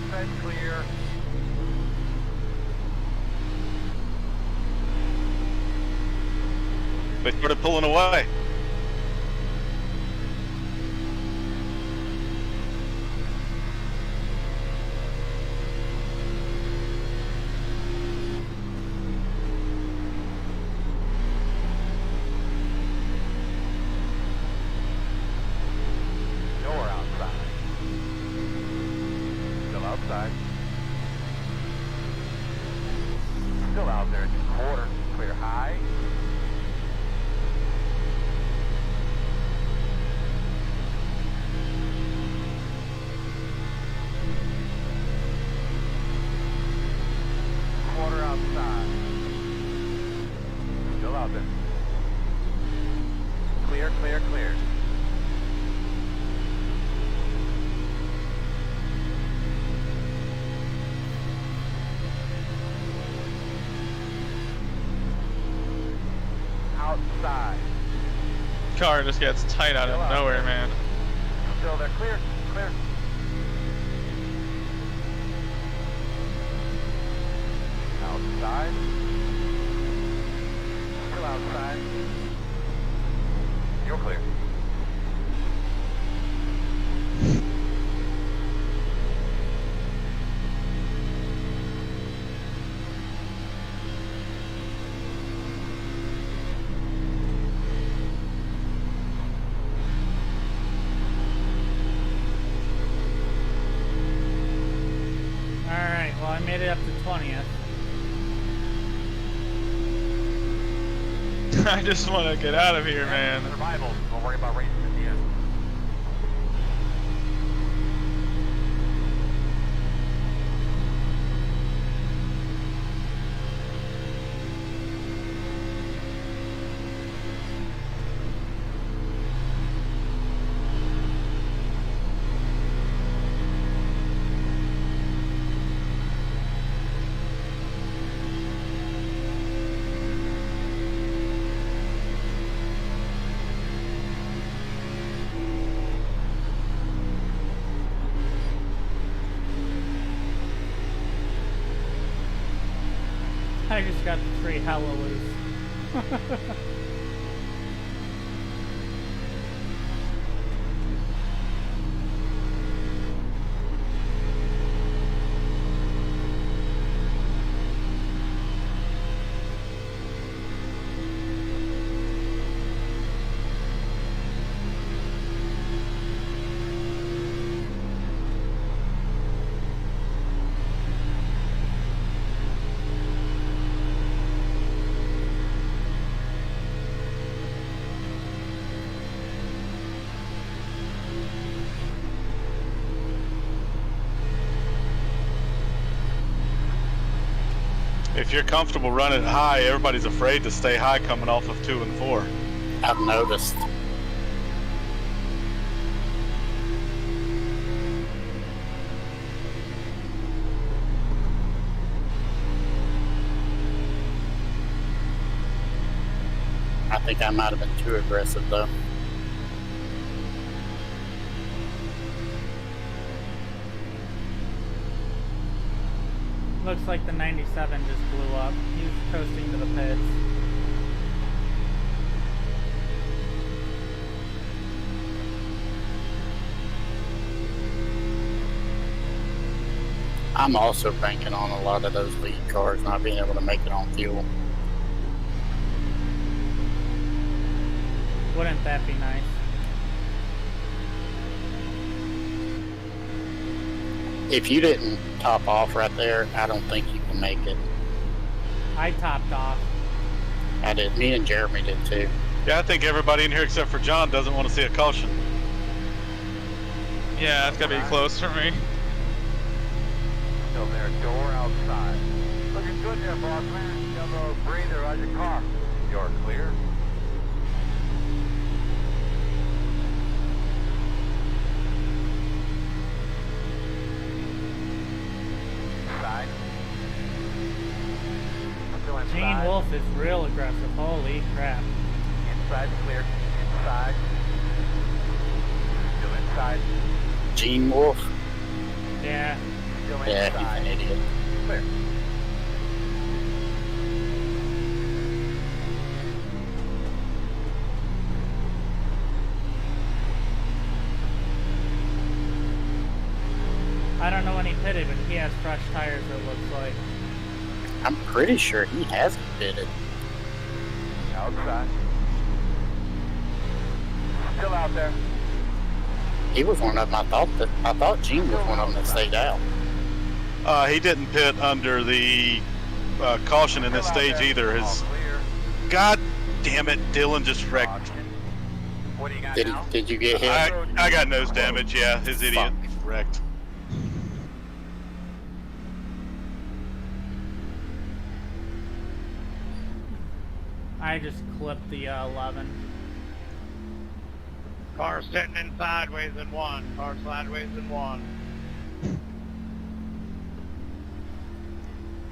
Inside clear. They started pulling away. Door outside. Still outside. Still out there at the quarter. Clear high. Quarter outside. Still out there. Clear, clear, clear. Outside. car just gets tight out of nowhere, man. Still there. Clear, clear. Outside. Still outside. You're clear. Alright, well I made it up to 20th. I just want to get out of here, man. Survival. Don't worry about racing at the end. I just got the free hella loose. If you're comfortable running high, everybody's afraid to stay high coming off of 2 and 4. I've noticed. I think I might have been too aggressive though. Looks like the 97 just blew up. He's coasting to the pits. I'm also banking on a lot of those lead cars not being able to make it on fuel. Wouldn't that be nice? If you didn't top off right there, I don't think you can make it. I topped off. I did. Me and Jeremy did too. Yeah, I think everybody in here except for John doesn't want to see a caution. Yeah, it's gotta be close for me. Still there, door outside. Looking good there, boss man. Yellow breather on your car. You're clear. Inside. Still inside. Gene Wolfe is real aggressive. Holy crap. Inside clear. Inside. Still inside. Gene Wolfe? Yeah. Still Yeah, inside. he's an idiot. Clear. I don't know when he pitted, but he has fresh tires, it looks like. I'm pretty sure he hasn't pitted. Outside. Still out there. He was one of them. I thought Gene was one of them that stayed out. He didn't pit under the caution in this Still out stage there. either. All His clear. God damn it, Dylan just wrecked. What do you got Did now? did you get hit? I got nose damage. Yeah, his idiot wrecked. I just clipped the 11. Car sitting in sideways in 1. Car sideways in 1.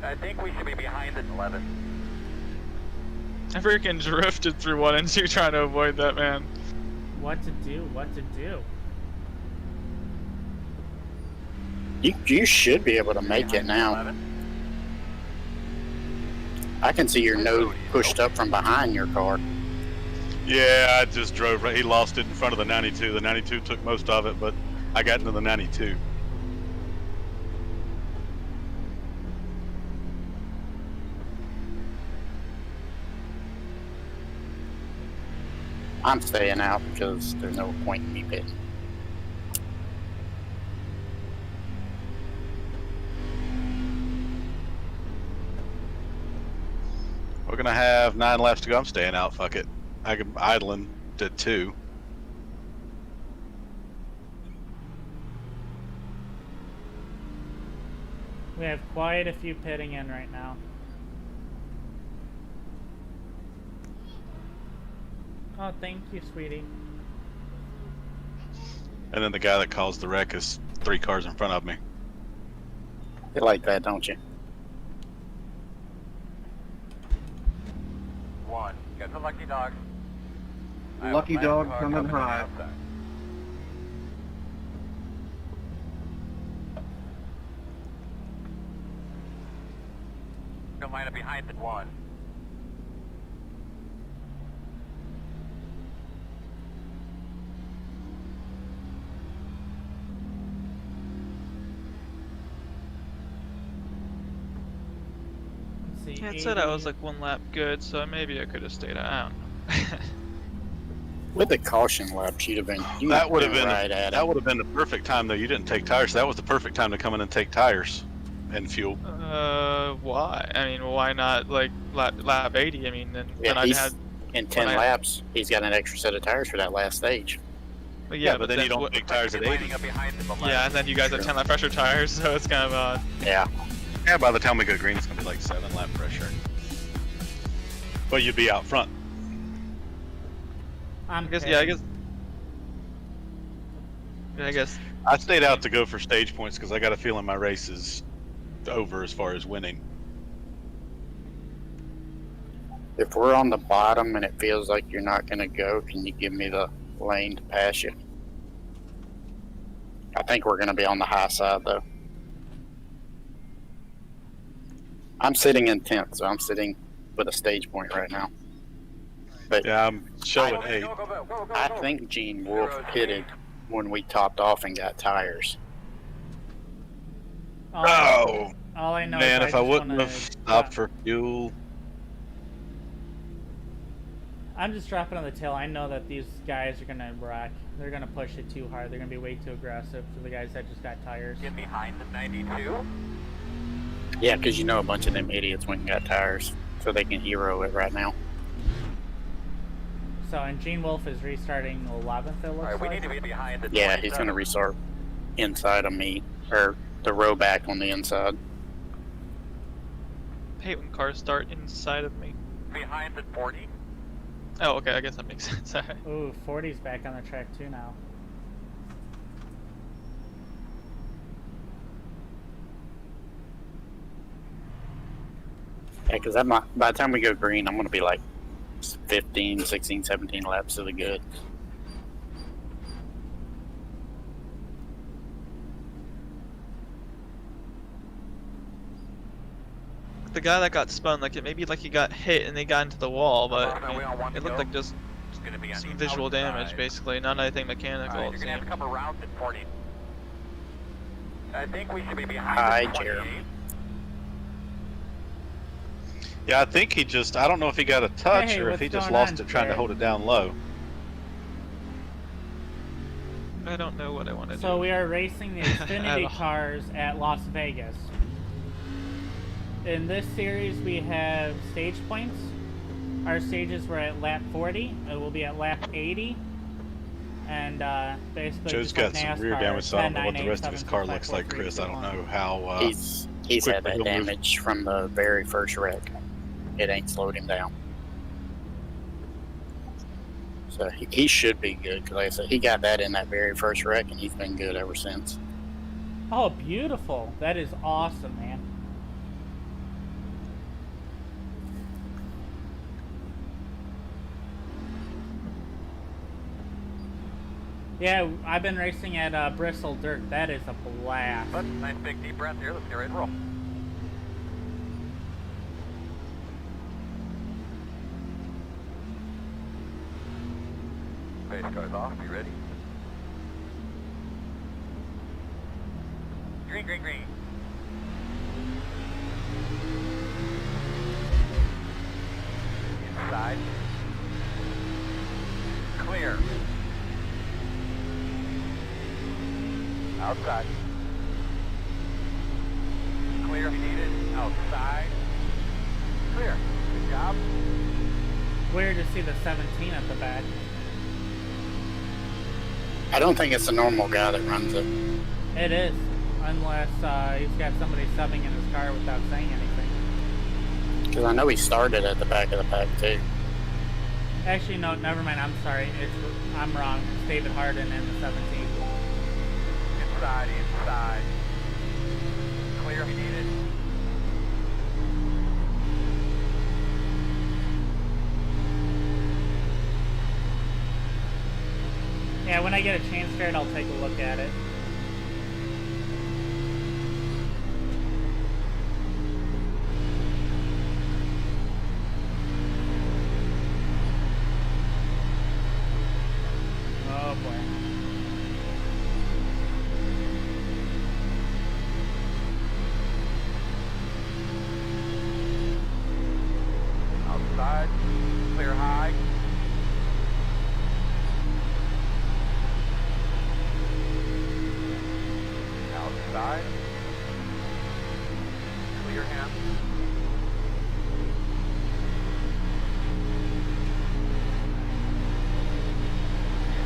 I think we should be behind at 11. I freaking drifted through 1 and 2 trying to avoid that, man. What to do? What to do? You should be able to make it now. 11. I can see your nose pushed up from behind your car. Yeah, I just drove right. He lost it in front of the 92. The 92 took most of it, but I got into the 92. I'm staying out because there's no point in me pitting. We're gonna have 9 laps to go. I'm staying out. Fuck it. I can idling to 2. We have quite a few pitting in right now. Oh, thank you, sweetie. And then the guy that caused the wreck is 3 cars in front of me. You like that, don't you? 1. Got the lucky dog. I have Lucky a dog car coming on the high. outside. Gonna line up behind the one. Let's see. It said I was 80. like 1 lap good, so maybe I could have stayed out. I don't know. With the caution laps, you'd have been. That would have been right at that it. would have been the perfect time though. You didn't take tires. That was the perfect time to come in and take tires and fuel. Why? I mean, why not like lap 80? I mean, then I'd he's, had. in 10 when I- laps, he's got an extra set of tires for that last stage. But Yeah, but then you don't what- take tires at 80. Lining up behind the left. Yeah, and then you guys have 10 lap pressure tires, so it's kind of odd. Yeah. Yeah, by the time we go green, it's gonna be like 7 lap pressure. But you'd be out front. I'm I guess. pissed. Yeah, I guess. I stayed out to go for stage points because I got a feeling my race is over as far as winning. If we're on the bottom and it feels like you're not going to go, can you give me the lane to pass you? I think we're going to be on the high side, though. I'm sitting in 10th, so I'm sitting with a stage point right now. But Yeah, I'm showing Go, 8. go, go, go, go, go, I go. think Gene Wolf pitted when we topped off and got tires. Oh All I know man, is if I just wouldn't wanna have stopped for fuel. I'm just dropping on the tail. I know that these guys are gonna wreck. They're gonna push it too hard. They're gonna be way too aggressive for the guys that just got tires. Get behind the 92. Yeah, because you know a bunch of them idiots went and got tires, so they can hero it right now. So, and Gene Wolf is restarting 11th, it looks Alright, we like. need to be behind the Yeah, he's going to 27. restart inside of me, or the row back on the inside. I hate when cars start inside of me. Behind the 40. Oh, okay. I guess that makes sense. Ooh, 40's back on the track too now. Yeah, because by the time we go green, I'm going to be like 15, 16, 17 laps to the good. The guy that got spun, like maybe like he got hit and they got into the wall, but No, I we mean, don't want it to looked go. like just It's going to be on some the visual damage, outside. basically, not anything mechanical. Alright, it you're going to have to seemed. come around at 40. I think we should be behind Hi, the 28. Jeremy. Yeah, I think he just, I don't know if he got a touch Hey, or if what's he just going lost on, it trying to Jared? hold it down low. I don't know what I want to do. So we are racing the Xfinity At all. cars at Las Vegas. In this series, we have stage points. Our stages were at lap 40. It will be at lap 80. And basically, Joe's just got like some rear NASCAR, damage, so I don't 10, know what 9, the rest of 8, his 7, car 6, 5, looks 4, like, 3, Chris. I 2, don't 1. know how. He's quick had that he'll move. damage from the very first wreck. It ain't slowed him down. So he should be good, because like I said, he got that in that very first wreck, and he's been good ever since. Oh, beautiful. That is awesome, man. Yeah, I've been racing at Bristol Dirt. That is a blast. But nice big deep breath here. Let's get ready to roll. Base cars off. Be ready. Green, green, green. Inside. Clear. Outside. Clear if needed. Outside. Clear. Good job. Weird to see the 17 at the back. I don't think it's a normal guy that runs it. It is, unless he's got somebody subbing in his car without saying anything. Because I know he started at the back of the pack, too. Actually, no, never mind. I'm sorry. I'm wrong. It's David Harden in the 17. Inside, inside. Clear if needed. Yeah, when I get a chance for it, I'll take a look at it. Oh boy. Outside, clear high. Outside. Clear hand.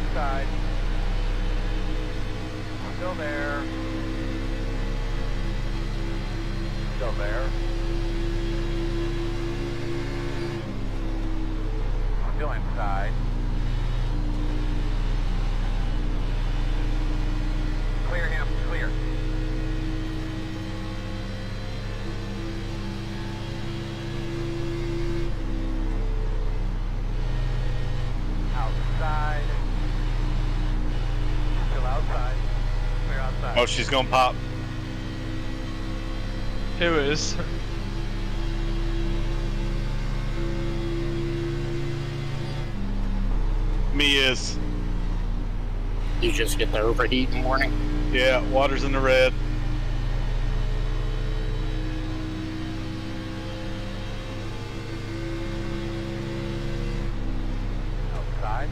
Inside. Still there. Still there. Still inside. Clear him, clear. Outside. Still outside. Clear outside. Oh, she's gonna pop. Who is? Me is. You just get the overheating warning. Yeah, water's in the red. Outside.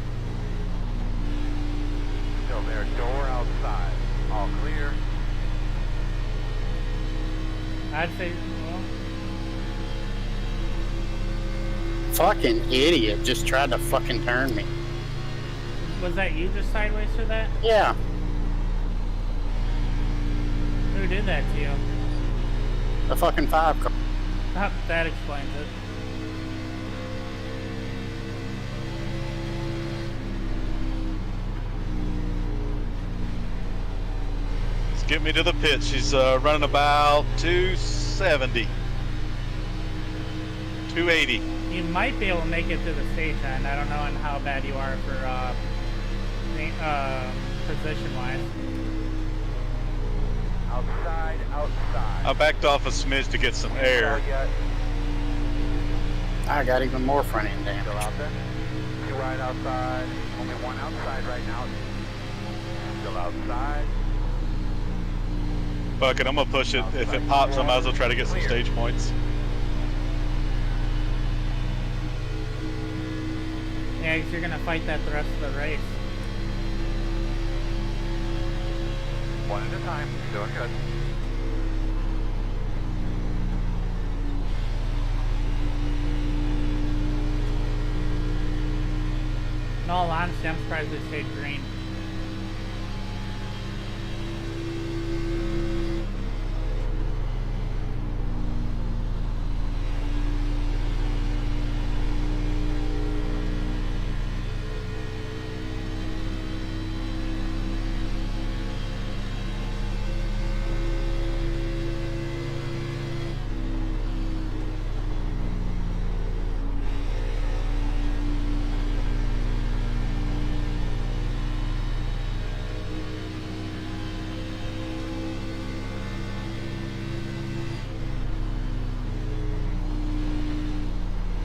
Still there, door outside. All clear. I'd say, well, Fucking idiot, just tried to fucking turn me. was that you just sideways for that? Yeah, Who did that to you? the fucking 5 car. Oh, that explains it. Let's get me to the pit. She's running about 270. 280. You might be able to make it to the stage end. I don't know on how bad you are for position-wise. Outside, outside. I backed off a smidge to get some air. Yet. I got even more front end Still damage. out there. 2 right outside. Only 1 outside right now. Still outside. Fuck it, I'm gonna push it. If it pops, I might as well try to get some stage points. Yeah, 'cause you're gonna fight that the rest of the race. 1 at a time. Doing good. In all honesty, I'm surprised they stayed green.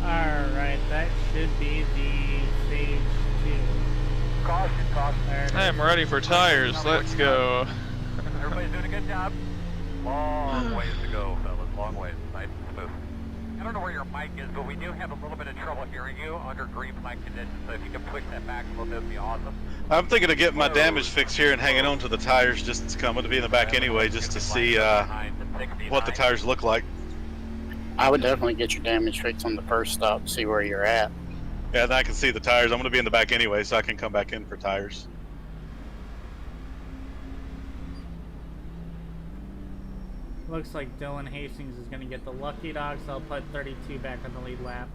Alright, that should be the stage 2. Caution, caution. There it is. I am ready for tires. Let's go. Everybody's doing a good job. Long ways to go, fellas. Long ways. Nice and smooth. I don't know where your mic is, but we do have a little bit of trouble hearing you under green mic conditions. So if you can push that back a little bit, it'd be awesome. I'm thinking of getting my damage fixed here and hanging on to the tires just to come to be in the back anyway, just to see what the tires look like. I would definitely get your damage fixed on the first stop, see where you're at. Yeah, then I can see the tires. I'm gonna be in the back anyway, so I can come back in for tires. Looks like Dylan Hastings is going to get the lucky dog, so I'll put 32 back on the lead lap.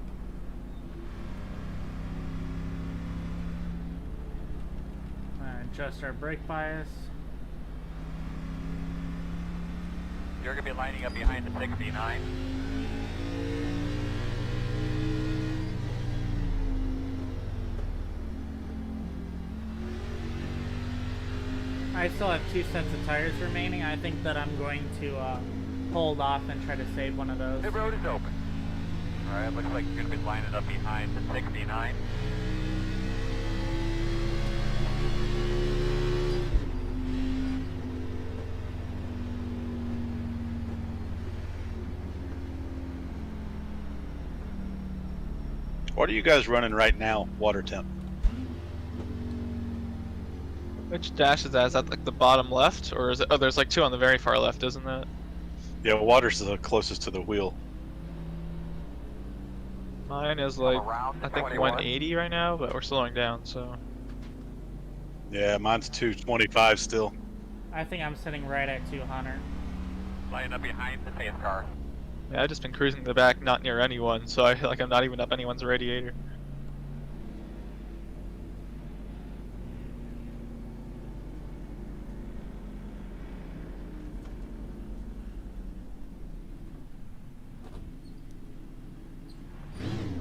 Adjust our brake bias. You're going to be lining up behind the 69. I still have 2 sets of tires remaining. I think that I'm going to hold off and try to save one of those. The road is open. Alright, looks like you're going to be lining up behind the 69. What are you guys running right now, water temp? Which dash is that? Is that like the bottom left, or is it? Oh, there's like 2 on the very far left, isn't it? Yeah, water's the closest to the wheel. Mine is like around I think 21. 180 right now, but we're slowing down. So Yeah, mine's 225 still. I think I'm sitting right at 200. Line up behind the pace car. yeah, I've just been cruising the back, not near anyone. So I feel like I'm not even up anyone's radiator.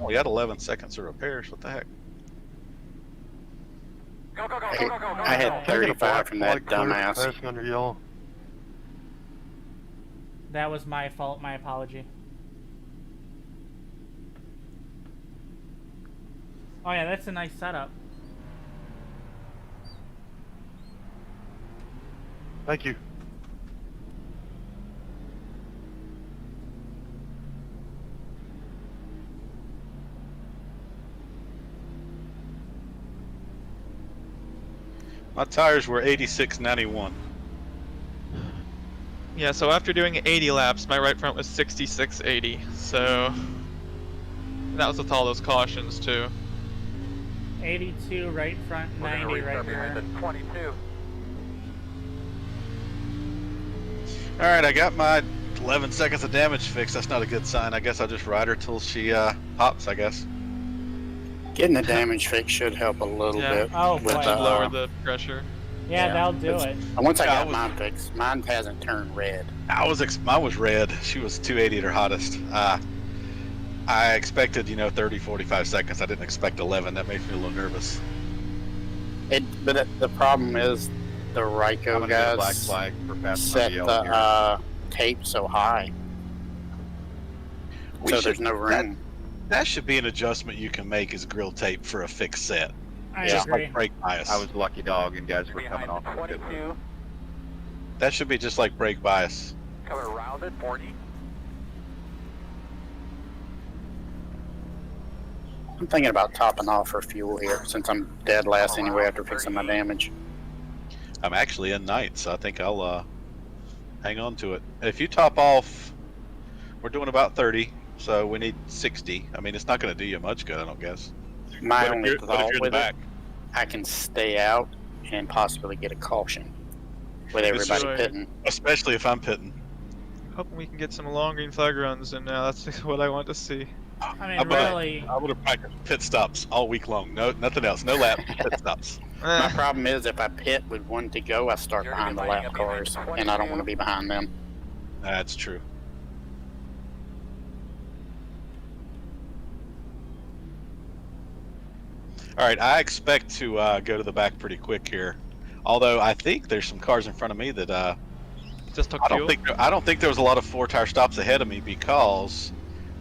We had 11 seconds of repairs. What the heck? Go, go, go, go, go, go, go. I had 35 from that dumbass. Passing under yellow. That was my fault. My apology. Oh yeah, that's a nice setup. Thank you. My tires were 86.91. Yeah, so after doing 80 laps, my right front was 66.80. So that was with all those cautions too. 82 right front, We're gonna 90 restart right behind rear. the 22. All right, I got my 11 seconds of damage fixed. That's not a good sign. I guess I'll just ride her till she pops, I guess. Getting the damage fix should help a little Yeah. bit. Oh with, boy. Should lower the pressure. Yeah, yeah, that'll do it's- it. Once I Yeah, got I was- mine fixed, mine hasn't turned red. Mine was red. She was 280 at her hottest. I expected, 30, 45 seconds. I didn't expect 11. That makes me a little nervous. But the problem is the I'm Ryko gonna get a black guys flag for passing set under yellow here. the tape so high, We so should- there's no room. That should be an adjustment you can make as grill tape for a fixed set. I Just agree. like brake bias. I was a lucky dog and guys were Behind coming off the on a good move. 22. That should be just like brake bias. Coming around at 40. I'm thinking about topping off for fuel here, since I'm dead last anyway after fixing my damage. I'm actually in ninth, so I think I'll hang on to it. If you top off, we're doing about 30, so we need 60. I mean, it's not going to do you much good, I don't guess. My What if only you're- what if thought you're in the with it, back? I can stay out and possibly get a caution with everybody right. pitting. Especially if I'm pitting. Hoping we can get some long green flag runs, and that's what I want to see. I mean, How about- really. I would have practiced pit stops all week long. No, nothing else. No lap, pit stops. My Eh, problem is if I pit with one to go, I start You're behind the lining lap up behind cars, the and I don't 22. want to be behind them. That's true. All right, I expect to go to the back pretty quick here. Although I think there's some cars in front of me that just took I don't fuel. think there was a lot of 4-tire stops ahead of me because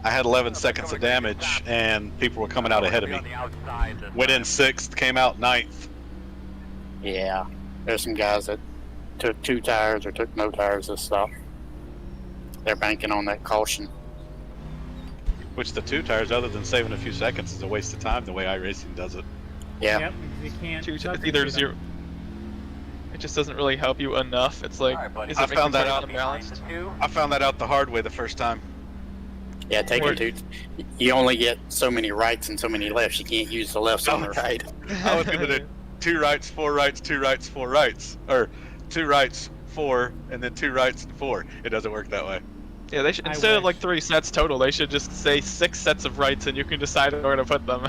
I had 11 seconds of damage and people were coming out ahead of me. On the outside this Went in time. 6th, came out 9th. Yeah, there's some guys that took 2 tires or took no tires this stuff. They're banking on that caution. Which the 2 tires, other than saving a few seconds, is a waste of time the way iRacing does it. Yeah, Yep, you can't. It's substitute either them. zero. It just doesn't really help you enough. It's like, Alright, buddy. is I it making found that cars out. unbalanced? Behind the 2. I found that out the hard way the first time. yeah, taking Or- 2. You only get so many rights and so many lefts. You can't use the lefts on the right. I was gonna do 2 rights, 4 rights, 2 rights, 4 rights, or 2 rights, 4, and then 2 rights and 4. It doesn't work that way. Yeah, they should, I instead of like wish. 3 sets total, they should just say 6 sets of rights, and you can decide where to put them.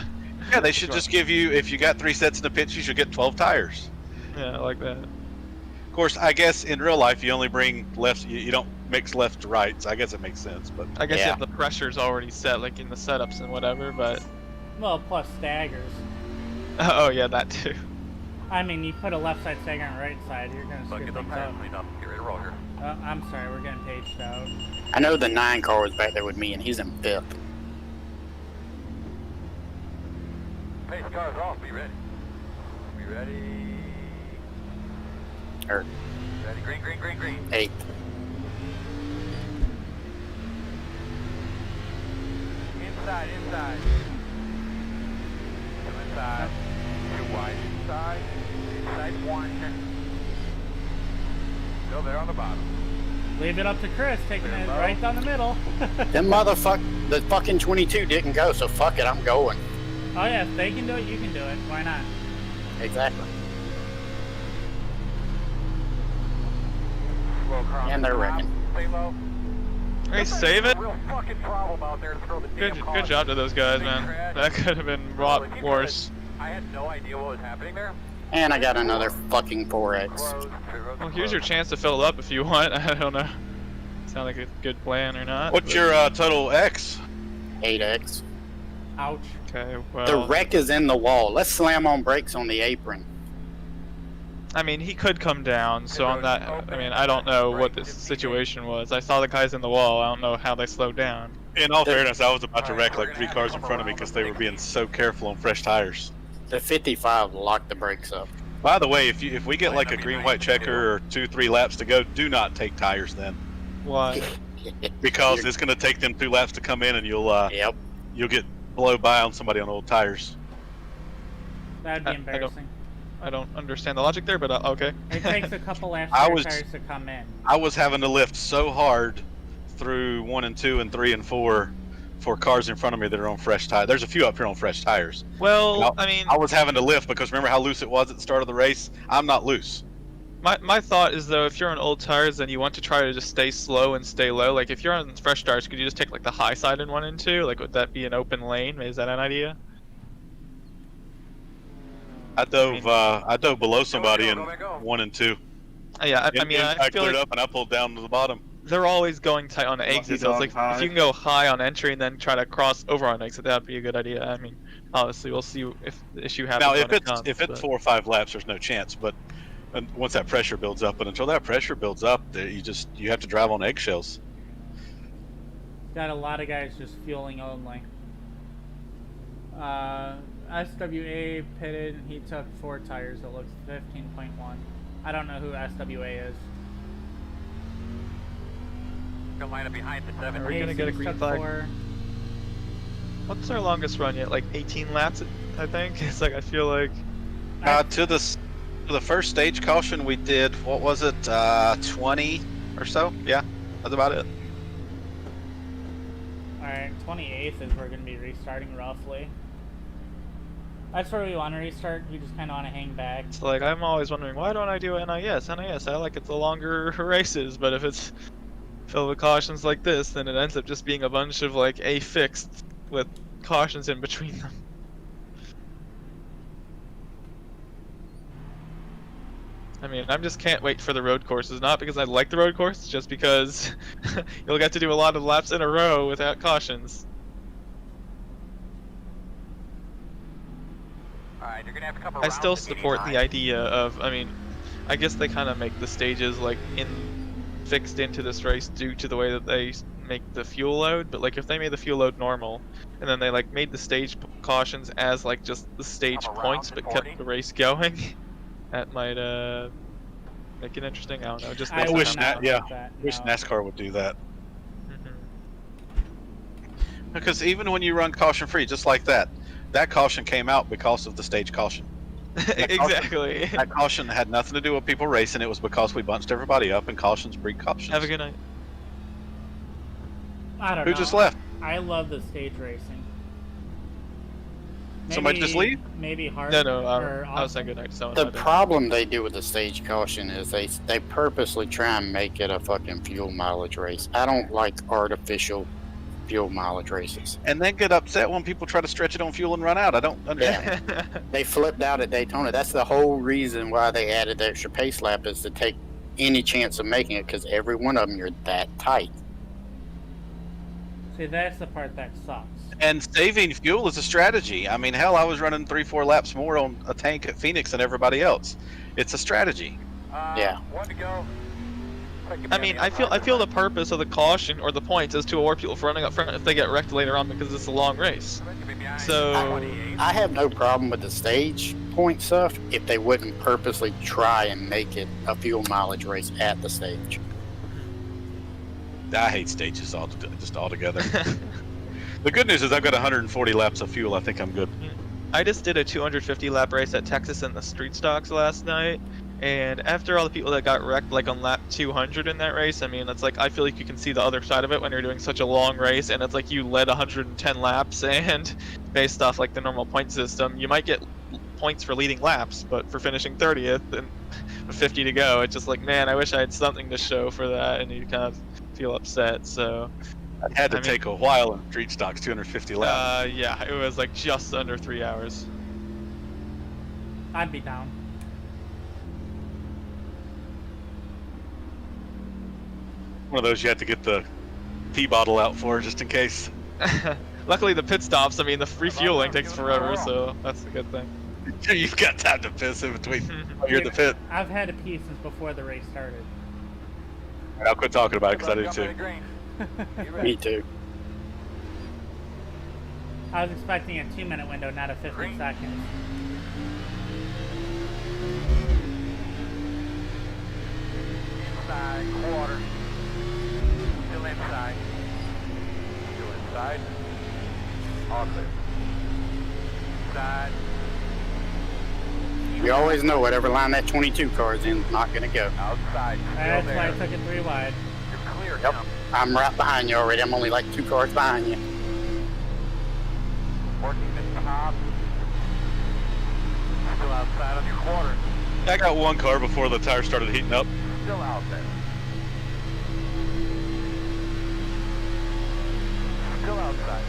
Yeah, they should just give you, if you got 3 sets in the pits, you should get 12 tires. Yeah, I like that. Of course, I guess in real life you only bring lefts. You don't mix left to rights. I guess it makes sense, but I guess Yeah. if the pressure's already set, like in the setups and whatever, but Well, plus staggers. oh yeah, that too. I mean, you put a left side stagger on the right side, you're gonna So screw get the things tires up. cleaned up. Get ready to roll here. I'm sorry, we're getting paged out. I know the 9 car was back there with me, and he's in 5th. Pace car's off. Be ready. Be ready. Or Ready. Green, green, green, green. 8th. Inside, inside. inside. Too wide inside. Inside 1. Still there on the bottom. Leave it up to Chris, taking it right down the middle. Them the fucking 22 didn't go, so fuck it, I'm going. Oh yeah, if they can do it, you can do it. Why not? Exactly. Slow across And they're the top. wrecking. Stay low. Hey, save it. Real fucking problem out there to throw the damn Good job to those guys, man. That could have been a lot worse. I had no idea what was happening there. And I got another fucking 4X. Well, here's your chance to fill it up if you want. I don't know. Sound like a good plan or not. What's your total X? 8X. Ouch. Okay, well. The wreck is in the wall. Let's slam on brakes on the apron. I mean, he could come down, so on that, I mean, I don't know what this situation was. I saw the guys in the wall, I don't know how they slowed down. In all fairness, I was about to wreck like 3 cars in front of me because they were being so careful on fresh tires. The 55 locked the brakes up. By the way, if we get like a green-white checker or 2-3 laps to go, do not take tires then. Why? Because it's going to take them 2 laps to come in, and you'll get blow by on somebody on old tires. That'd be embarrassing. I don't understand the logic there, but okay. It takes a couple laps I for tires to come in. I was having to lift so hard through 1 and 2 and 3 and 4 for cars in front of me that are on fresh tires. There's a few up here on fresh tires. Well, I mean, I was having to lift because remember how loose it was at the start of the race? I'm not loose. my thought is though, if you're on old tires, then you want to try to just stay slow and stay low. Like if you're on fresh tires, could you just take like the high side in 1 and 2? Like would that be an open lane? Is that an idea? I dove below somebody in 1 and 2. Yeah, I mean, I feel cleared like up and I pulled down to the bottom. they're always going tight on the exit. So it's like if you can go high on entry and then try to cross over on exit, that'd be a good idea. I mean, obviously we'll see if the issue happens. Now, if it's 4 or 5 laps, there's no chance. But once that pressure builds up, and until that pressure builds up, you have to drive on eggshells. Got a lot of guys just fueling only. SWA pitted, he took 4 tires, it looks 15.1. I don't know who SWA is. Go line up behind the 7. Are we gonna get a green flag? 4. What's our longest run yet? Like 18 laps, I think. It's like I feel like. To the first stage caution, we did what was it? 20 or so. Yeah, that's about it. All right, 28th is we're gonna be restarting roughly. That's where we want to restart. We just kind of want to hang back. It's like I'm always wondering why don't I do NIS? NIS, I like it the longer races, but if it's filled with cautions like this, then it ends up just being a bunch of like A fixed with cautions in between them. I mean, I just can't wait for the road courses, not because I like the road course, just because you'll get to do a lot of laps in a row without cautions. Alright, you're gonna have to come I around still to support 89. the idea of, I mean, I guess they kind of make the stages like fixed into this race due to the way that they make the fuel load, but like if they made the fuel load normal and then they like made the stage cautions as like just the stage points but kept the race going, that might make it interesting. I don't know. Just I wish wish NASCAR would do that. Mhm. Because even when you run caution free, just like that caution came out because of the stage caution. Exactly. That caution had nothing to do with people racing. It was because we bunched everybody up, and cautions breed cautions. Have a good night. I don't know. Who just left? I love the stage racing. Somebody just leave? Maybe hard. No, or I was saying good night to someone. The problem they do with the stage caution is they purposely try and make it a fucking fuel mileage race. I don't like artificial fuel mileage races. And then get upset when people try to stretch it on fuel and run out. I don't understand. They flipped out at Daytona. That's the whole reason why they added the extra pace lap, is to take any chance of making it, because every one of them you're that tight. See, that's the part that sucks. And saving fuel is a strategy. I mean, hell, I was running 3-4 laps more on a tank at Phoenix than everybody else. It's a strategy. Yeah. 1 to go. I mean, I feel the purpose of the caution or the points is to award people for running up front if they get wrecked later on because it's a long race. So I have no problem with the stage point stuff if they wouldn't purposely try and make it a fuel mileage race at the stage. I hate stages just altogether. The good news is I've got 140 laps of fuel. I think I'm good. I just did a 250 lap race at Texas in the street stocks last night, and after all the people that got wrecked like on lap 200 in that race, I mean, it's like I feel like you can see the other side of it when you're doing such a long race, and it's like you led 110 laps, and based off like the normal point system, you might get points for leading laps, but for finishing 30th and with 50 to go, it's just like, man, I wish I had something to show for that, and you kind of feel upset. So It had to take a while in street stocks, 250 laps. yeah, it was like just under 3 hours. I'd be down. One of those you have to get the pee bottle out for, just in case. Luckily, the pit stops, I mean, the refueling takes forever, so that's a good thing. You've got time to piss in between while you're in the pit. I've had to pee since before the race started. All right, I'll quit talking about it because I do Jump too. into green. You Me ready? too. I was expecting a 2-minute window, not a 50 Green. seconds. Inside, quarter. Still inside. Still inside. All clear. Inside. You always know whatever line that 22 car is in is not going to go. Outside. Still That's why I there. took it 3 wide. You're clear Yep. now. I'm right behind you already. I'm only like 2 cars behind you. 14 minutes to hop. Still outside on your quarter. I got one car before the tires started heating up. Still out there. Still outside.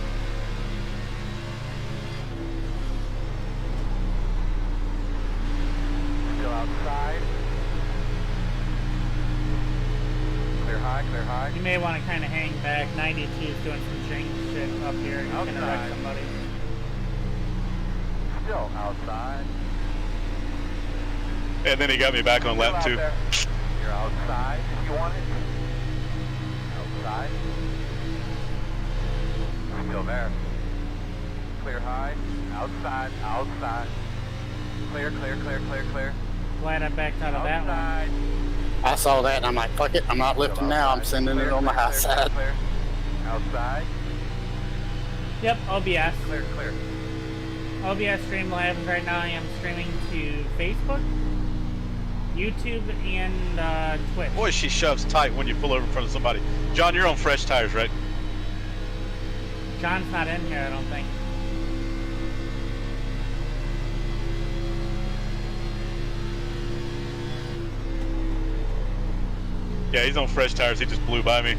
Still outside. Clear high, clear high. You may want to kind of hang back. 92 is doing some change shit up here. He's going to wreck Outside. somebody. Still outside. And then he got me back on Still lap out 2. there. You're outside if you want it. Outside. Still there. Clear high. Outside. Outside. Clear, clear, clear, clear, clear. Glad I backed out of that one. Outside. I saw that and I'm like, fuck it. I'm not lifting now. I'm sending it on the high side. Clear. Outside. Yep, OBS. Clear, clear. OBS Streamlabs right now. I am streaming to Facebook, YouTube, and Twitch. Boy, she shoves tight when you pull over in front of somebody. John, you're on fresh tires, right? John's not in here, I don't think. Yeah, he's on fresh tires. He just blew by me.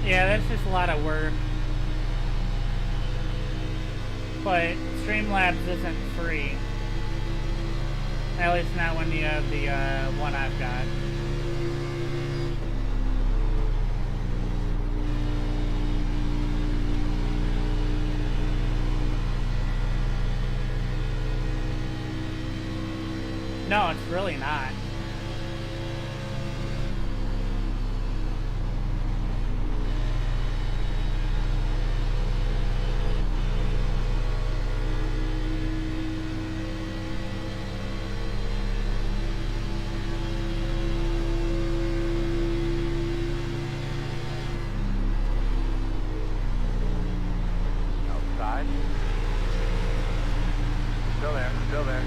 Yeah, that's just a lot of work. But Streamlabs isn't free. At least not when you have the one I've got. No, it's really not. Outside. Still there, still there.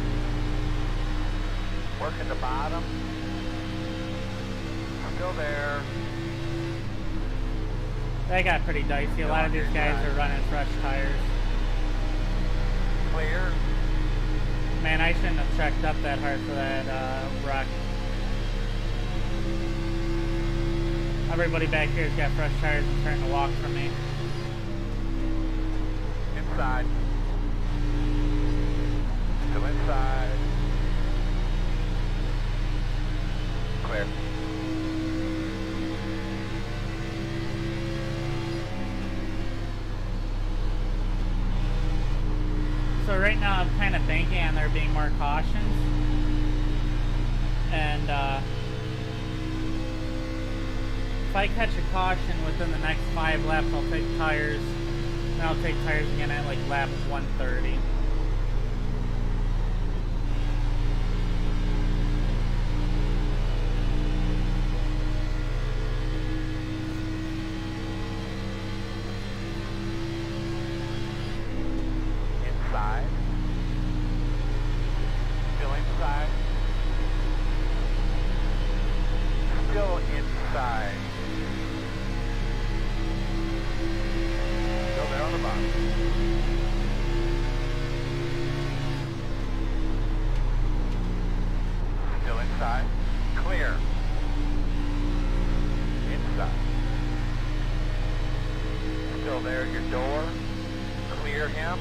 Working the bottom. Still there. That got pretty dicey. A lot of these guys are running fresh tires. Clear. Man, I shouldn't have checked up that hard for that wreck. Everybody back here's got fresh tires and starting to walk from me. Inside. Still inside. Clear. So right now I'm kind of banking on there being more cautions. And if I catch a caution within the next 5 laps, I'll take tires. Then I'll take tires again at like lap 130. There's your door. Clear him.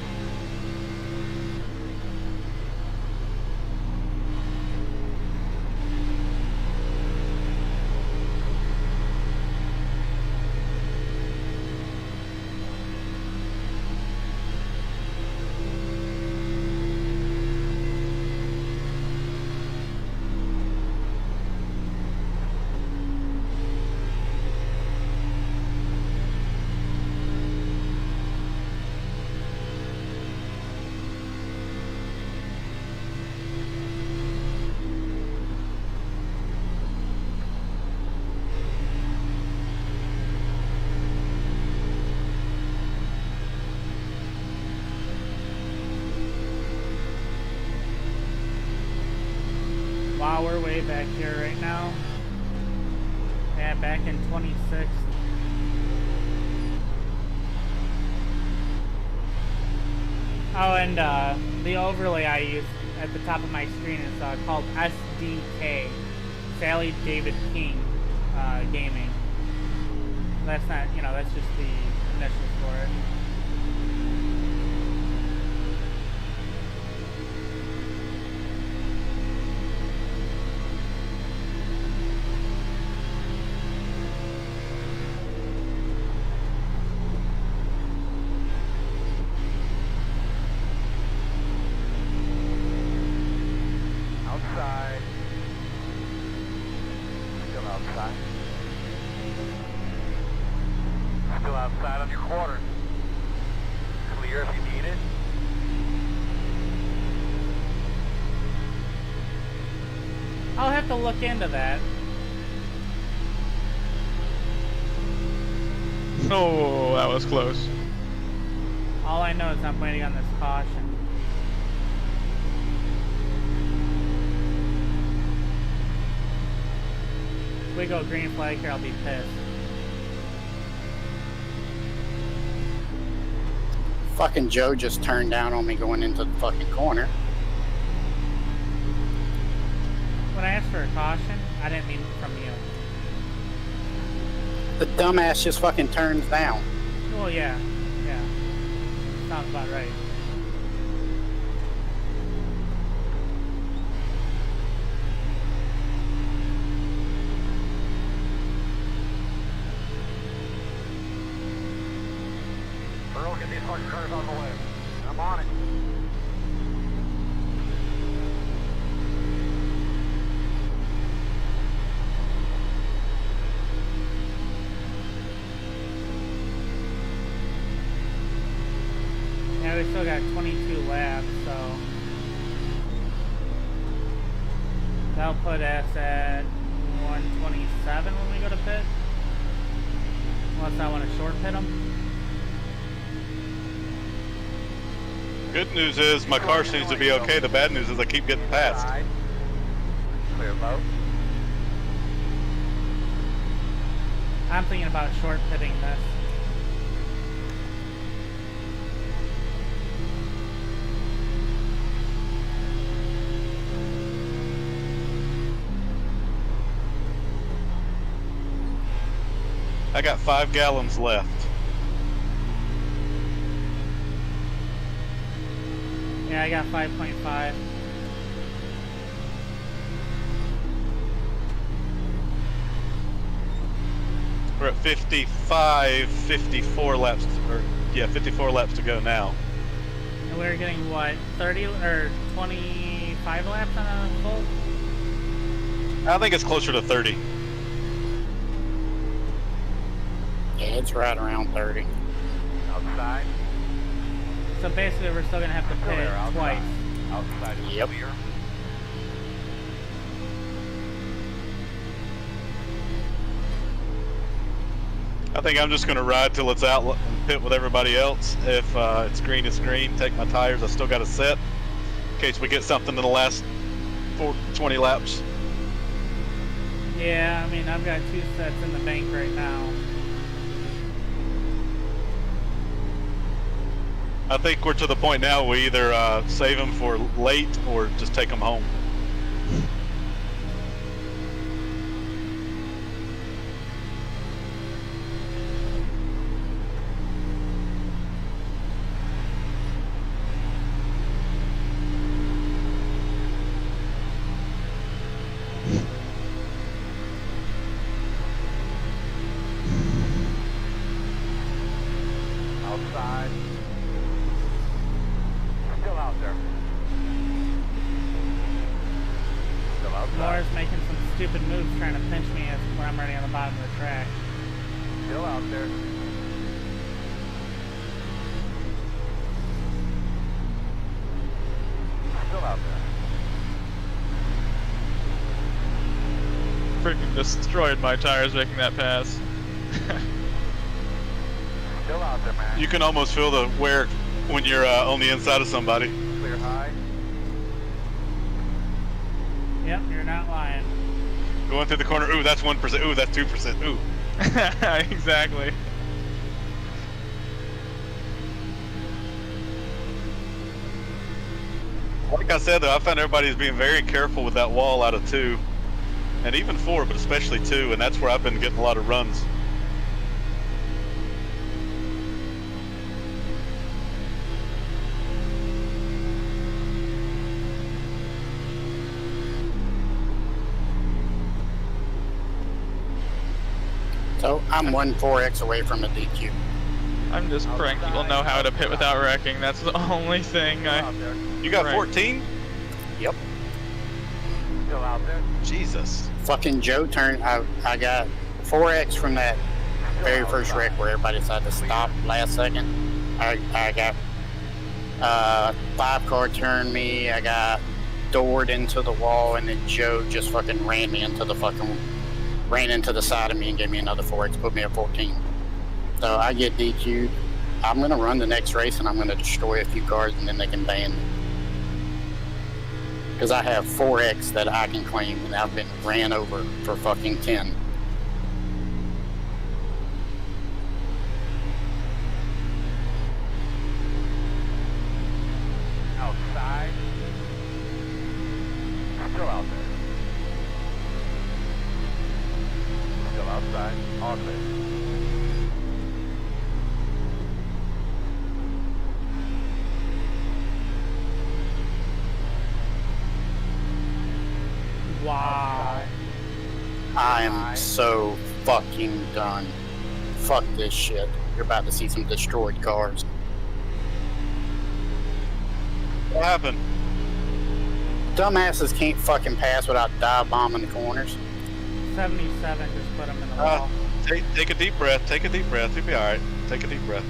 Wow, we're way back here right now. Yeah, back in 26th. Oh, and the overlay I use at the top of my screen is called SDK, Sally David King Gaming. That's not, you know, that's just the initials for it. Outside. Still outside. Still outside on your quarter. Clear if you need it. I'll have to look into that. Oh, that was close. All I know is I'm waiting on this caution. If we go green flag here, I'll be pissed. Fucking Joe just turned down on me going into the fucking corner. When I asked for a caution, I didn't mean from you. The dumbass just fucking turns down. Well, yeah. Yeah. Sounds about right. Earl, get these fucking cars on the way. I'm on it. Yeah, we still got 22 laps, so that'll put us at 127 when we go to pit. Unless I want to short pit them. Good news is my car seems to be okay. The bad news is I keep getting passed. Side. Clear boat. I'm thinking about short pitting this. I got 5 gallons left. Yeah, I got 5.5. We're at 54 laps, or yeah, 54 laps to go now. And we're getting what, 30 or 25 laps on a full? I think it's closer to 30. Yeah, it's right around 30. Outside. So basically, we're still gonna have to pit Clear outside. twice. Outside is Yep. clear. I think I'm just going to ride till it's out and pit with everybody else. If it's green, it's green. Take my tires. I still got a set in case we get something in the last 20 laps. Yeah, I mean, I've got 2 sets in the bank right now. I think we're to the point now we either save them for late or just take them home. Outside. Still out there. Still outside. Moore's making some stupid moves trying to pinch me where I'm already on the bottom of the track. Still out there. Still out there. Freaking destroyed my tires making that pass. Still out there, man. You can almost feel the wear when you're on the inside of somebody. Clear high. Yep, you're not lying. Going through the corner. Ooh, that's 1%. Ooh, that's 2%. Ooh. Exactly. Like I said, though, I found everybody's being very careful with that wall out of 2. And even 4, but especially 2. And that's where I've been getting a lot of runs. So I'm 1-4X away from a DQ. I'm just praying people know how to pit without wrecking. That's the only thing Still I... out there. You got Right. 14? Yep. Still out there. Jesus. Fucking Joe turned. I got 4X from that very first wreck where everybody decided to stop last second. I got 5-car turned me. I got doored into the wall, and then Joe just fucking ran into the side of me and gave me another 4X, put me at 14. So I get DQ'd. I'm gonna run the next race and I'm gonna destroy a few cars and then they can ban me. Because I have 4X that I can claim and I've been ran over for fucking 10. Outside. Still out there. Still outside. All clear. Wow. I am so fucking done. Fuck this shit. You're about to see some destroyed cars. What happened? Dumbasses can't fucking pass without dive bombing the corners. 77 just put him in the wall. Take a deep breath. Take a deep breath. You'll be all right. Take a deep breath.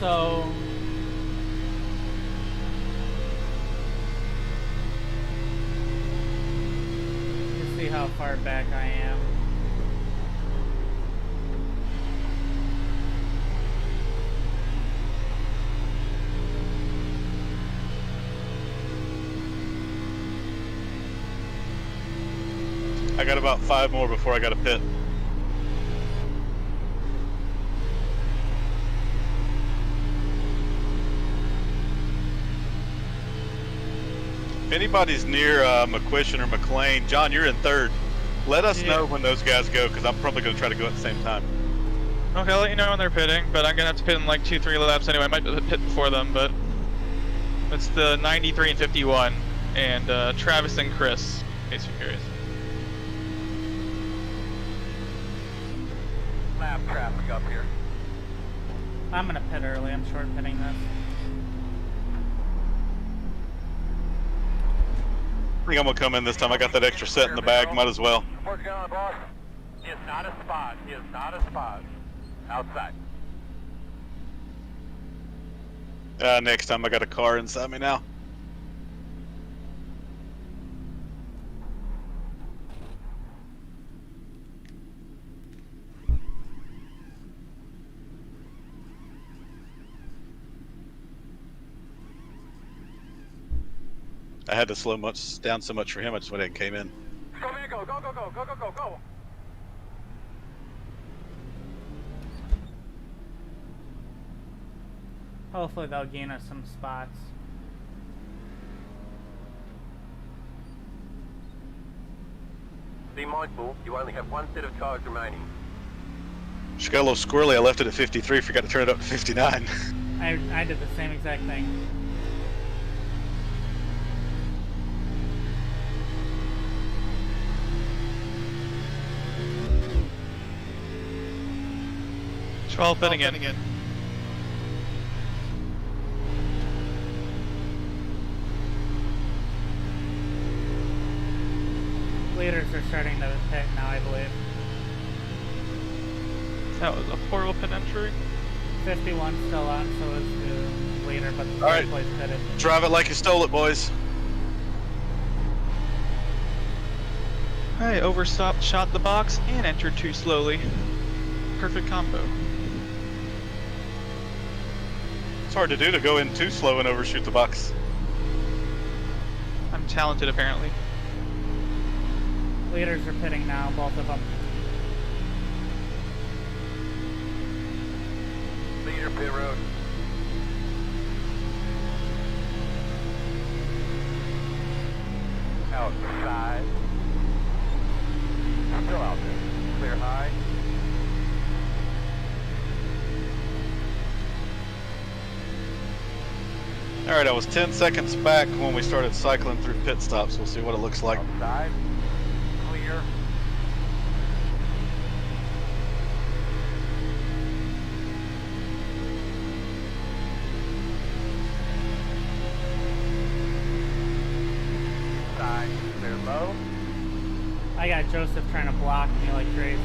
So let's see how far back I am. I got about 5 more before I got to pit. If anybody's near McQuistion or McLean, John, you're in 3rd. Let us know when those guys go, because I'm probably going to try to go at the same time. Okay, I'll let you know when they're pitting, but I'm gonna have to pit in like 2-3 laps anyway. I might pit before them, but it's the 93 and 51, and Travis and Chris, in case you're curious. Lap traffic up here. I'm gonna pit early. I'm short pitting this. I think I'm going to come in this time. I got that extra set in the bag. Might as well. What's going on, boss? He is not a spot. He is not a spot. Outside. Next time I got a car inside me now. I had to slow down so much for him. I just went ahead and came in. Go, man, go, go, go, go, go, go, go, go. Hopefully they'll gain us some spots. Be mindful, you only have one set of tires remaining. Just got a little squirrely. I left it at 53. Forgot to turn it up to 59. I did the same exact thing. Pitting in. Leaders are starting to pit now, I believe. That was a horrible pit entry. 51 still on, so is the leader, but the All right. third place pitted. Drive it like you stole it, boys. I overstopped, shot the box, and entered too slowly. Perfect combo. It's hard to do to go in too slow and overshoot the box. I'm talented, apparently. Leaders are pitting now, both of them. Leader pit road. Outside. Still out there. Clear high. All right, I was 10 seconds back when we started cycling through pit stops. We'll see what it looks like. Outside. Clear. Side. Clear low. I got Joseph trying to block me like crazy.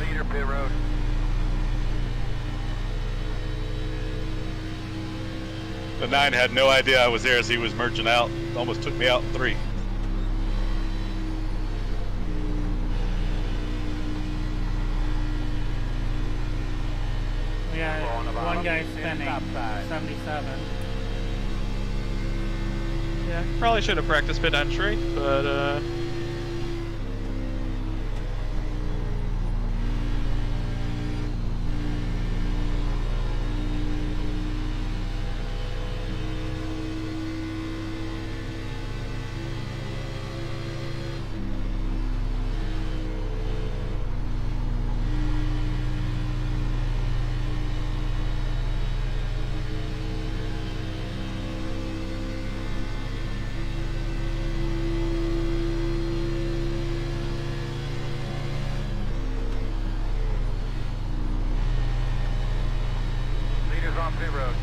Leader pit road. The 9 had no idea I was there as he was merging out. Almost took me out in 3. We got one guy spinning, 77. Yeah, probably should have practiced pit entry, but Leaders on pit road.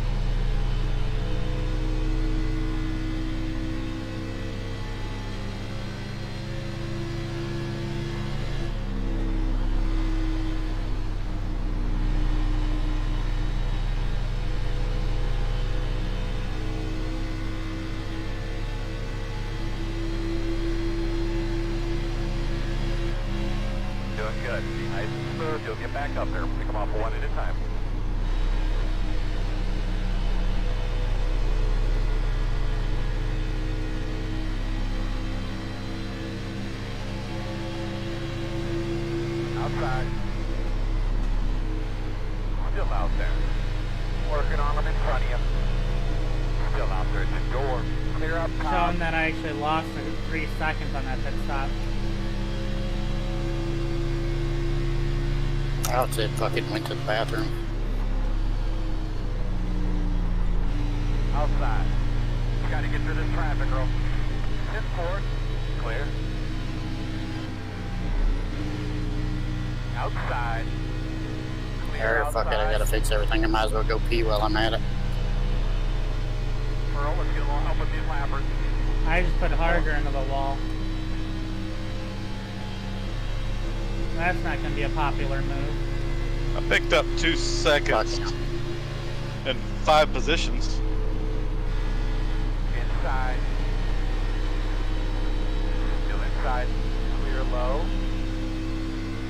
Doing good. Be nice and smooth. You'll get back up there. Pick them off one at a time. Outside. Still out there. Working on them in front of you. Still out there at the door. Clear up top. Showing that I actually lost 3 seconds on that pit stop. I would say fucking went to the bathroom. Outside. You gotta get through this traffic, girl. Hit forward. Clear. Outside. Clear Fuck it, I outside. gotta fix everything. I might as well go pee while I'm at it. Pearl, let's get a little help with these lappers. I just put harder into the wall. That's not going to be a popular move. I picked up 2 seconds Fuck. and 5 positions. Inside. Still inside. Clear low.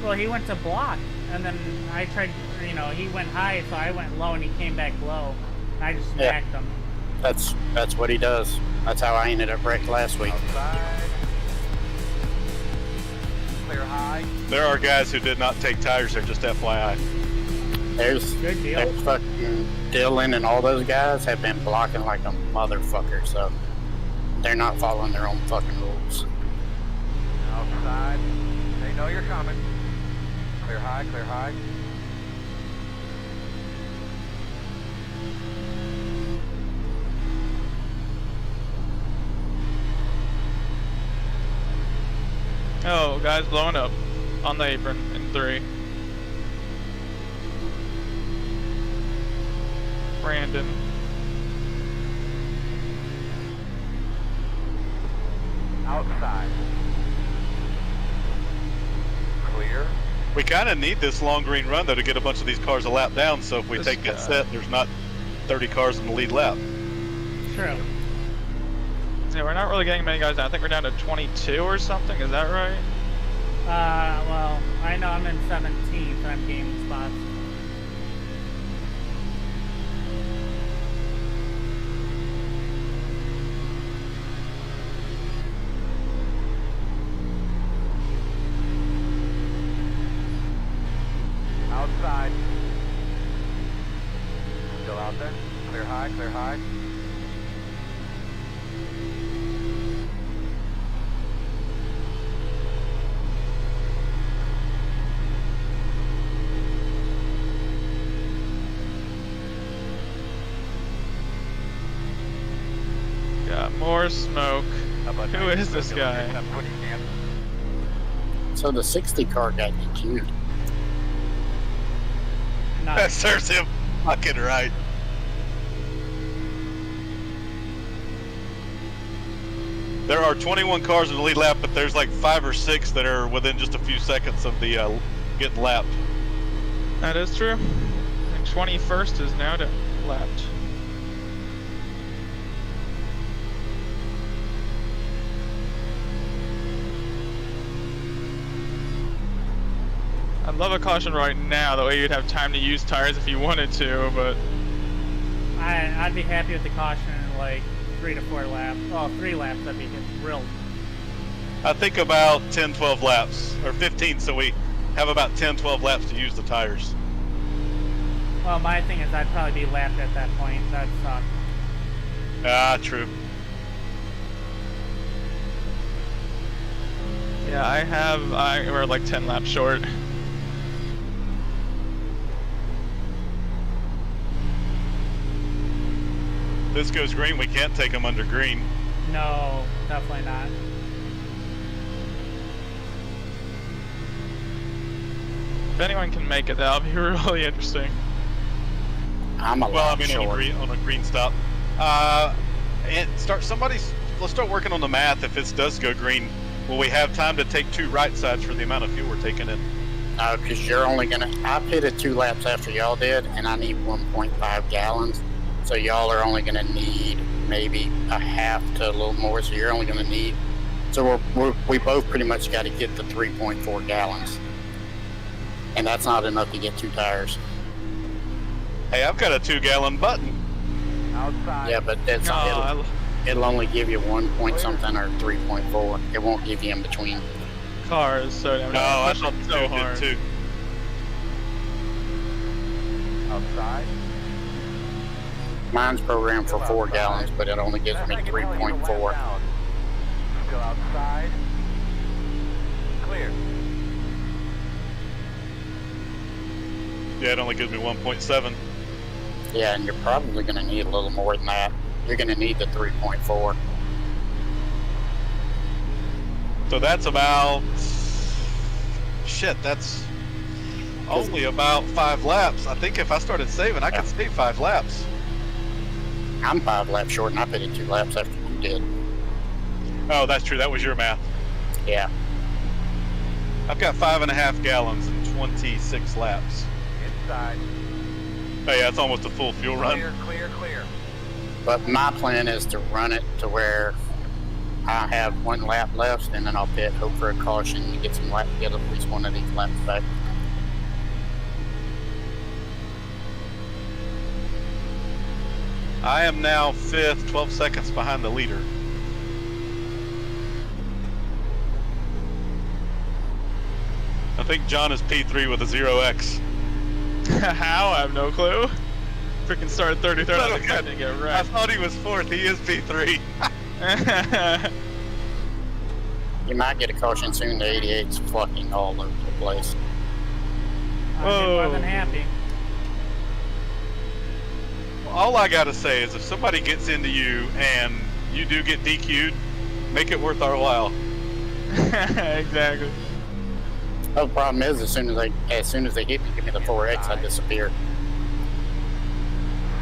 Well, he went to block, and then I tried, you know, he went high, so I went low, and he came back low. And I just Yeah. smacked him. That's what he does. That's how I ended up wrecked last week. Outside. Clear high. There are guys who did not take tires there, just FYI. There's Good deal. there's fucking Dylan and all those guys have been blocking like a motherfucker, so they're not following their own fucking rules. Outside. They know you're coming. Clear high, clear high. Oh, guys blowing up on the apron in 3. Brandon. Outside. Clear. We kind of need this long green run though to get a bunch of these cars a lap down. So if we This take that guy. set, there's not 30 cars in the lead lap. True. Yeah, we're not really getting many guys down. I think we're down to 22 or something. Is that right? Well, I know I'm in 17th. I'm gaining spots. Outside. Still out there. Clear high, clear high. Got more smoke. How about Who is this guy? So the 60 car got DQ'd. That Nice. serves him fucking right. There are 21 cars in the lead lap, but there's like 5 or 6 that are within just a few seconds of the getting lapped. That is true. And 21st is now lapped. I'd love a caution right now, that way you'd have time to use tires if you wanted to, but I'd be happy with the caution in like 3 to 4 laps. Oh, 3 laps, I'd be thrilled. I think about 10, 12 laps, or 15, so we have about 10, 12 laps to use the tires. Well, my thing is I'd probably be lapped at that point. That sucks. Ah, true. yeah, we're like 10 laps short. If this goes green, we can't take them under green. No, definitely not. If anyone can make it, that'll be really interesting. I'm a Well, I lot mean, short. on a green stop. And let's start working on the math. If this does go green, will we have time to take 2 right sides for the amount of fuel we're taking in? No, because you're only gonna. I pitted 2 laps after y'all did, and I need 1.5 gallons. So y'all are only gonna need maybe a half to a little more. So you're only gonna need. So we both pretty much got to get the 3.4 gallons, and that's not enough to get 2 tires. Hey, I've got a 2-gallon button. Outside. Yeah, but that's No, it'll only give you 1 point something or 3.4. It won't give you in between. cars, so damn No, I push thought it the so 2 hard. did too. Outside. Mine's programmed for 4 gallons, but it only gives me 3.4. Still outside. Clear. Yeah, it only gives me 1.7. Yeah, and you're probably going to need a little more than that. You're going to need the 3.4. So that's about... Shit, that's only about 5 laps. I think if I started saving, I could save 5 laps. I'm 5 laps short, and I pitted 2 laps after you did. Oh, that's true. That was your math. Yeah. I've got 5.5 gallons and 26 laps. Inside. Oh yeah, it's almost a full fuel run. Clear, clear, clear. But my plan is to run it to where I have 1 lap left, and then I'll pit, hope for a caution, and get get at least 1 of these laps back. I am now 5th, 12 seconds behind the leader. I think John is P3 with a 0x. How? I have no clue. Freaking started 33rd on the Okay. cut and get I wrecked. thought he was 4th. He is P3. You might get a caution soon. The 88's fucking all over the place. I'd be more than Whoa. happy. All I gotta say is if somebody gets into you and you do get DQ'd, make it worth our while. Exactly. Oh, the problem is, as soon as they hit me, give me the 4X, I disappear.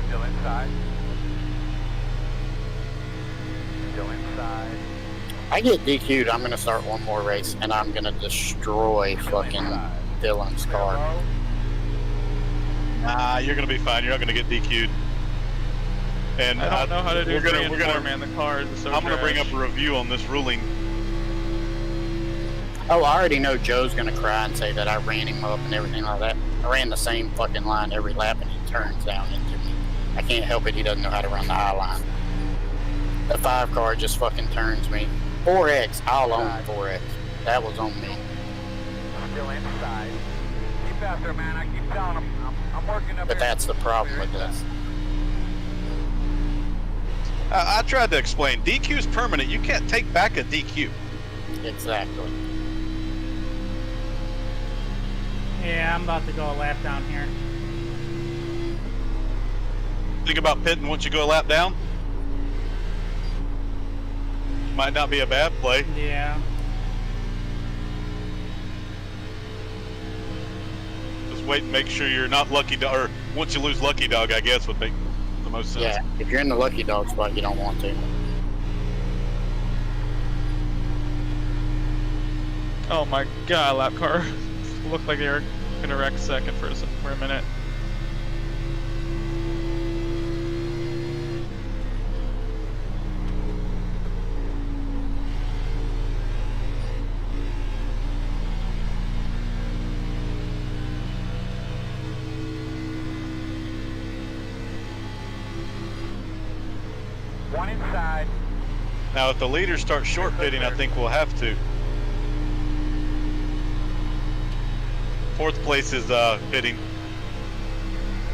Still inside. Still inside. I get DQ'd, I'm gonna start one more race, and I'm gonna destroy Still fucking inside. Dylan's Clear car. low. Nah, you're gonna be fine. You're not gonna get DQ'd. And I don't know how to do we're 3 gonna, and we're 4, gonna, man. The cars are so I'm gonna bring trash. up a review on this ruling. Oh, I already know Joe's gonna cry and say that I ran him up and everything like that. I ran the same fucking line every lap, and he turns down into me. I can't help it, he doesn't know how to run the high line. The 5 car just fucking turns me. 4X, I'll own 4X. That was on me. Still inside. Keep after, man. I keep telling him. I'm working up But here. that's the problem with Clear this. I tried to explain. DQ's permanent. You can't take back a DQ. Exactly. Yeah, I'm about to go a lap down here. Think about pitting once you go a lap down. Might not be a bad play. Yeah. Just wait and make sure you're not lucky dog. Or once you lose lucky dog, I guess would make the most sense. Yeah, if you're in the lucky dog spot, you don't want to. Oh my god, lap car. Looked like they were gonna wreck second for a minute. One inside. Now, if the leaders start short pitting, I think we'll have to. 4th place is pitting.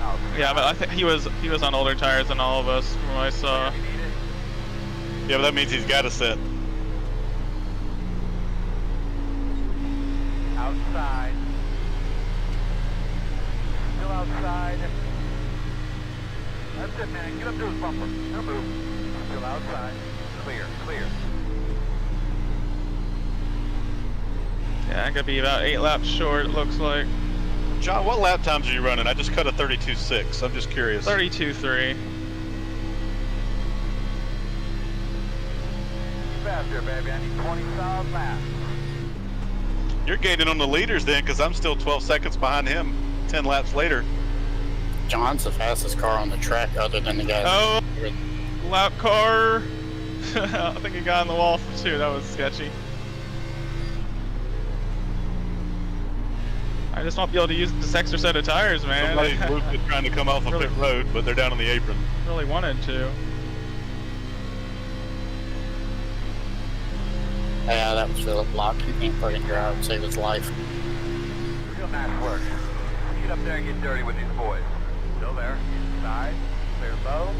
Oh, Yeah, but I think he was on older tires than all of us from what I saw. you need it. Yeah, but that means he's got a set. Outside. Still outside. That's it, man. Get up to his bumper. No move. Still outside. Clear, clear. Yeah, I'm gonna be about 8 laps short, it looks like. John, what lap times are you running? I just cut a 32.6. I'm just curious. 32.3. Faster, baby. I need 20 solid laps. You're gaining on the leaders then, because I'm still 12 seconds behind him 10 laps later. John's the fastest car on the track other than the guy. Oh, lap car. I think it got in the wall for 2. That was sketchy. I just won't be able to use this extra set of tires, man. Somebody's looped it trying to come off a Really? pit road, but they're down on the apron. Really wanted to. Yeah, that was Philip Block. He can't fucking drive and save his life. Real nice work. Get up there and get dirty with these boys. Still there. Inside. Clear low.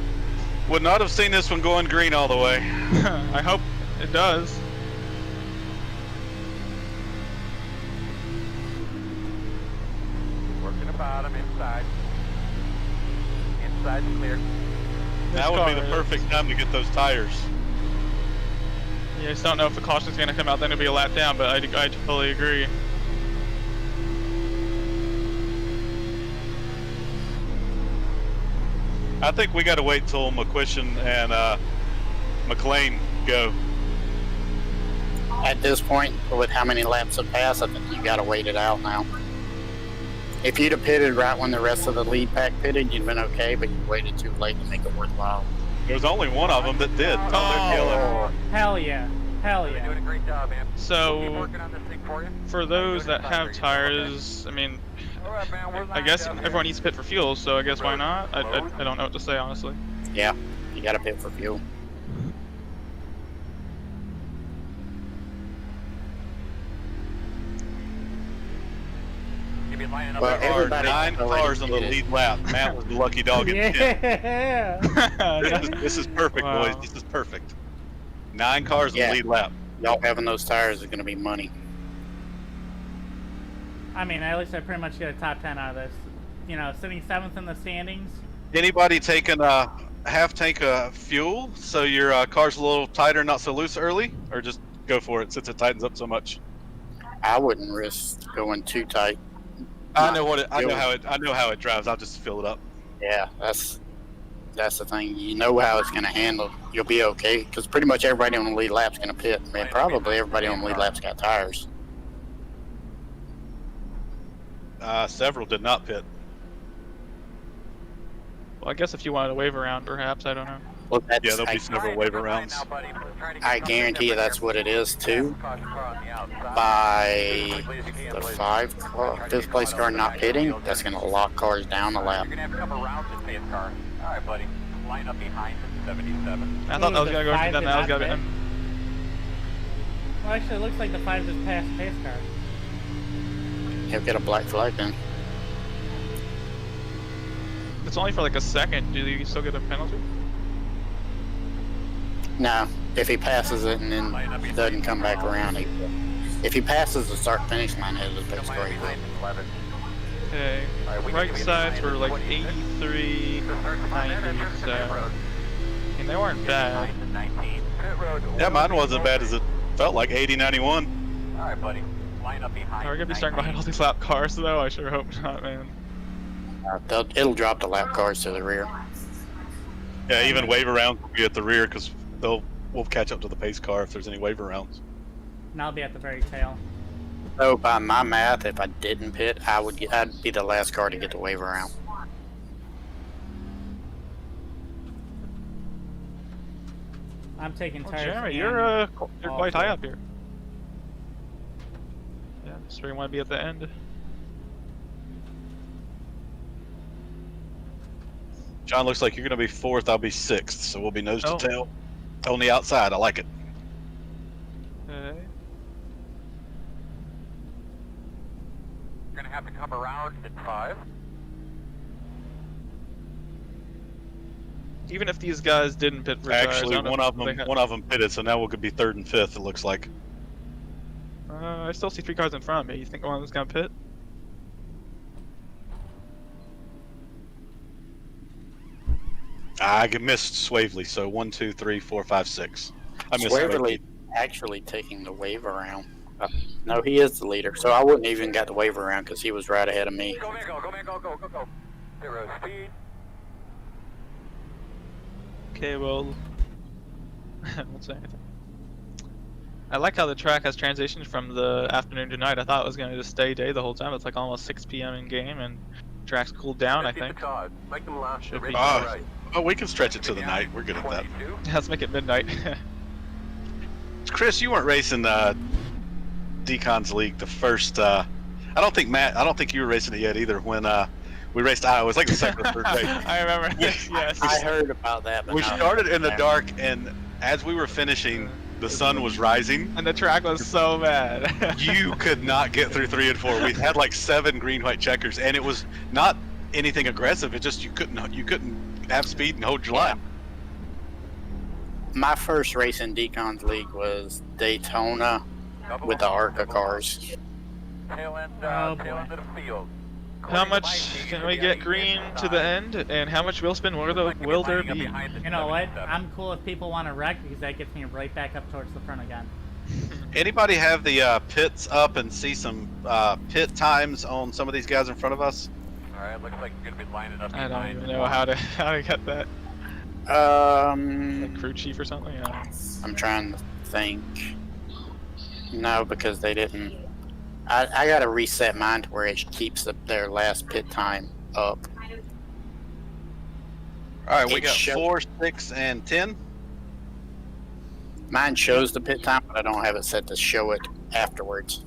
Would not have seen this one going green all the way. I hope it does. Working the bottom. Inside. Inside's clear. That would be the perfect time to get those tires. Yeah, I just don't know if the caution's gonna come out, then it'll be a lap down, but I totally agree. I think we got to wait till McQuistion and McLean go. At this point, with how many laps have passed, I think you gotta wait it out now. If you'd have pitted right when the rest of the lead pack pitted, you'd been okay, but you waited too late to make it worthwhile. There's only one of them that did. They're killing. Hell yeah. Hell You're yeah. doing a great job, man. Keep So, working on this thing for you. for those that have tires, I mean, All right, man. We're I guess lined up everyone here. needs to pit for fuel, so I guess why not? I don't know what to say, honestly. Yeah, you gotta pit for fuel. Give me Lining up Well, there. There are everybody 9 already cars on the did it. lead lap. Matt was the lucky dog at 10. Yeah. This is perfect, Wow. boys. This is perfect. 9 cars on Yeah. the lead lap. Y'all having those tires is going to be money. I mean, at least I pretty much get a top 10 out of this. You know, sitting 7th in the standings. Anybody taking a half tank of fuel so your car's a little tighter, not so loose early, or just go for it since it tightens up so much? I wouldn't risk going too tight. I know how it drives. I'll just fill it up. Yeah, that's the thing. You know how it's going to handle. You'll be okay because pretty much everybody on the lead lap's going to pit. Man, probably everybody on the lead lap's got tires. Several did not pit. Well, I guess if you wanted to wave around, perhaps, I don't know. Well, that's, Yeah, there'll be several waiver rounds. I guarantee you that's what it is too. By the 5th place car not pitting, that's going to lock cars down the lap. You're gonna have a couple rounds in pace car. All right, buddy. Line up behind 77. I thought that was gonna go into that. I was gonna. Well, actually, it looks like the 5 just passed pace car. He'll get a black flag then. It's only for like a second. Do you still get a penalty? No, if he passes it and then doesn't come back around, if he passes the start finish line, he'll just pace car. Okay. Right sides were like 83, 90, so. I mean, they weren't bad. Yeah, mine wasn't bad as it felt like. 80, 91. All right, buddy. Line up behind. Are we gonna be starting behind all these lap cars though? I sure hope not, man. It'll drop the lap cars to the rear. Yeah, even waiver rounds will be at the rear because we'll catch up to the pace car if there's any waiver rounds. And I'll be at the very tail. So by my math, if I didn't pit, I'd be the last car to get the waiver round. I'm taking Oh, tires. Jeremy, and you're quite high off-road. up here. Yeah, that's where you want to be at the end. John, looks like you're going to be 4th. I'll be 6th, so we'll be nose Oh. to tail on the outside. I like it. Okay. You're gonna have to come around at 5. Even if these guys didn't pit for tires, Actually, I don't know if one of them pitted, so now we could be 3rd and 5th. It looks like. I still see 3 cars in front of me. You think one of them's gonna pit? I missed Swavely, so 1, 2, 3, 4, 5, 6. I missed Waverly actually taking the waiver round. No, he is the leader, so I wouldn't even got the waiver round because he was right ahead of me. Go, man, go, man, go. 0 speed. Okay, well, I won't say anything. I like how the track has transitioned from the afternoon to night. I thought it was gonna just stay day the whole time. It's like almost 6 p.m. in game, and track's cooled down. I think. Make them last. Should be. Oh, we can stretch it to the night. We're good at that. Let's make it midnight. Chris, you weren't racing Decon's League the first. I don't think you were racing it yet either. When we raced Iowa, it was like the second or third race. I remember. Yes. I heard about that. But We not- started in the dark, and as we were finishing, the sun was rising. And the track was so bad. You could not get through 3 and 4. We had like 7 green-white checkers, and it was not anything aggressive. It just you couldn't have speed and hold your line. My first race in Decon's League was Daytona with the ARCA cars. Tail end Oh, of boy. the field. How much can we get green to the end, and how much wheel spin will there be? You know what? I'm cool if people want to wreck because that gets me right back up towards the front again. Anybody have the pits up and see some pit times on some of these guys in front of us? Alright, looks like you're gonna be lining up I don't behind even know how to get that. Like crew chief or something. Yeah. I'm trying to think. No, because they didn't. I gotta reset mine to where it keeps their last pit time up. All right, we It got show- 4, 6, and 10. Mine shows the pit time, but I don't have it set to show it afterwards.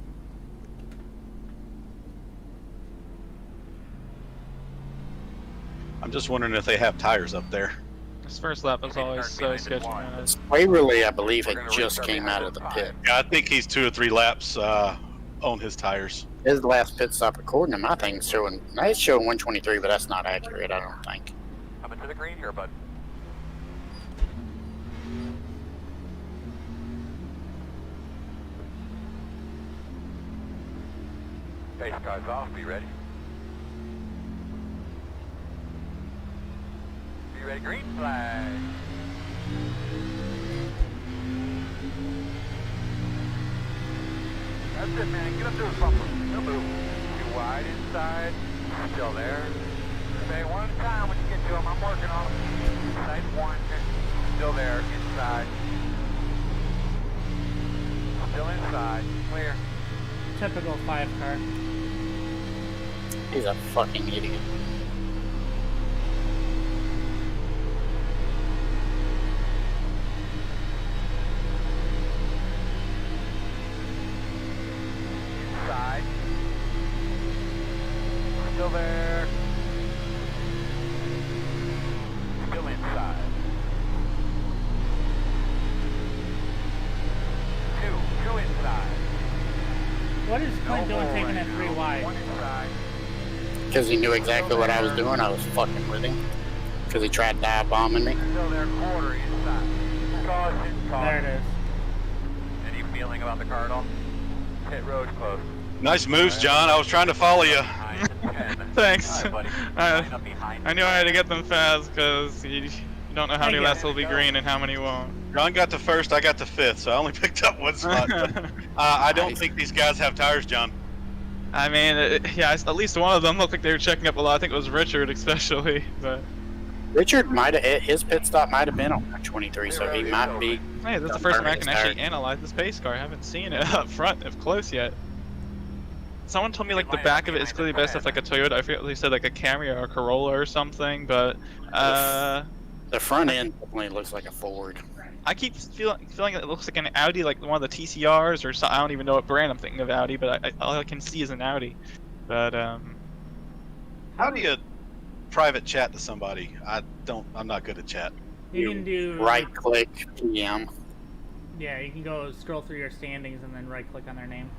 I'm just wondering if they have tires up there. This first lap is always so sketchy, man. Waverly, I believe it just came out of the pit. Yeah, I think he's 2 or 3 laps on his tires. His last pit stop, according to my thing, showing it's showing 123, but that's not accurate. I don't think. Coming to the green here, bud. Pace car's off. Be ready. Be ready. Green flag. That's it, man. Get up to his bumper. He'll move. Too wide inside. Still there. Say one at a time when you get to him. I'm working on him. Inside one. Still there. Inside. Still inside. Clear. Typical 5 car. He's a fucking idiot. Inside. Still there. Still inside. Two inside. What is Clint doing taking it 3 One wide? inside. Because he knew exactly what I was doing. I was fucking with him. Because he tried dive bombing me. Still there, quarter inside. Caution, There caution. it is. Any feeling about the car at all? Pit road close. Nice moves, John. I was trying to follow you. 9 to 10. Thanks. All right, buddy. I Line up behind I knew I had to get them fast because you don't know how many Thank you. laps will be green and how many won't. John got to first, I got to fifth, so I only picked up one spot. I don't Nice. think these guys have tires, John. I mean, yeah, at least one of them looked like they were checking up a lot. I think it was Richard especially, but Richard might have his pit stop might have been on 123, so he might be. hey, that's the Don't first time burn I his can actually tire. analyze this pace car. I haven't seen it up front, if close yet. Someone told me like the back of it is clearly best if like a Toyota. I forget what they said, like a Camry or a Corolla or something, but The front end definitely looks like a Ford. I keep feeling it looks like an Audi, like one of the TCRs or so. I don't even know what brand I'm thinking of Audi, but all I can see is an Audi. But How do you private chat to somebody? I'm not good at chat. You can do Right click PM. Yeah, you can go scroll through your standings and then right click on their name.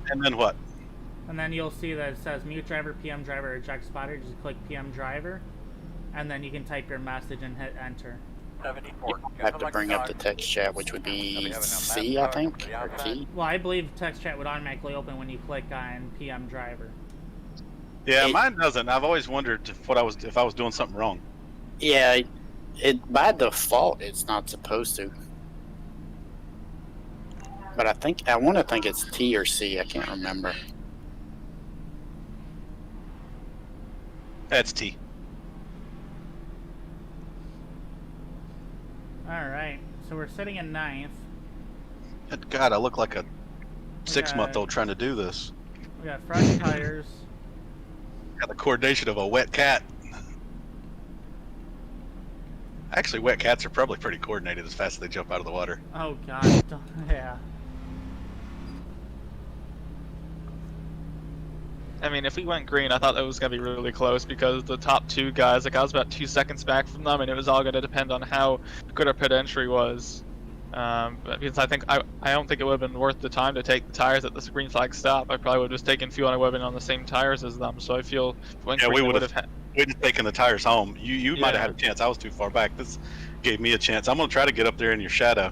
And then what? And then you'll see that it says mute driver, PM driver, eject spotter. Just click PM driver. And then you can type your message and hit enter. 74. I have to bring up the text chat, which would be C, I think, or T. Well, I believe text chat would automatically open when you click on PM driver. Yeah, It- mine doesn't. I've always wondered if I was doing something wrong. Yeah, it by default it's not supposed to. But I want to think it's T or C. I can't remember. That's T. Alright, so we're sitting in 9th. Good God, I look like a 6-month-old trying to do this. We got fresh tires. Got the coordination of a wet cat. Actually, wet cats are probably pretty coordinated as fast as they jump out of the water. Oh god, yeah. I mean, if we went green, I thought that was gonna be really close because the top 2 guys, like I was about 2 seconds back from them, and it was all gonna depend on how good our pit entry was. But because I don't think it would have been worth the time to take the tires at this green flag stop. I probably would have just taken fuel and I would have been on the same tires as them. So I feel if we went Yeah, green, we it would have. We'd have taken the tires home. You might have Yeah. had a chance. I was too far back. This gave me a chance. I'm gonna try to get up there in your shadow.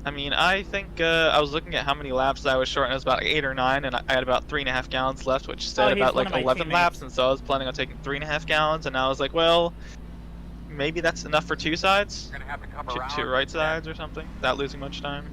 I mean, I think I was looking at how many laps I was short, and it was about 8 or 9, and I had about 3.5 gallons left, which said he's about one like of my 11 teammates. laps, and so I was planning on taking 3.5 gallons, and I was like, well, maybe that's enough for 2 sides, We're gonna have to come 2 around. right sides or something, without losing much time.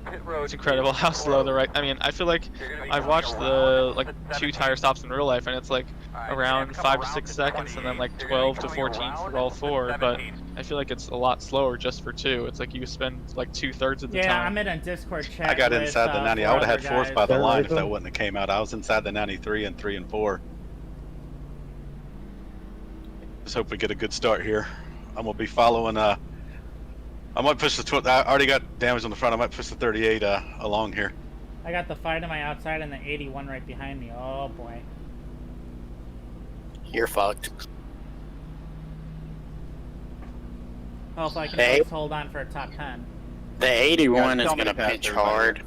Pit road. It's incredible how slow the right. I mean, I feel like I've watched the like 2 tire stops in real life, and it's like around 5 to 6 seconds, and then like 12 to 14 for all 4. But I feel like it's a lot slower just for 2. It's like you spend like 2/3 of the Yeah, time. I'm in a Discord chat. I got with, inside the 90. I 4 would have had other fourth guys. by the Fair line if Latham. that wouldn't have came out. I was inside the 93 and 3 and 4. Just hope we get a good start here. I'm gonna be following. I might push the. I already got damage on the front. I might push the 38 along here. I got the 5 to my outside and the 81 right behind me. Oh boy. You're fucked. Hope I can Hey. at least hold on for a top 10. The 81 is Yeah, gonna tell me pinch to pass hard.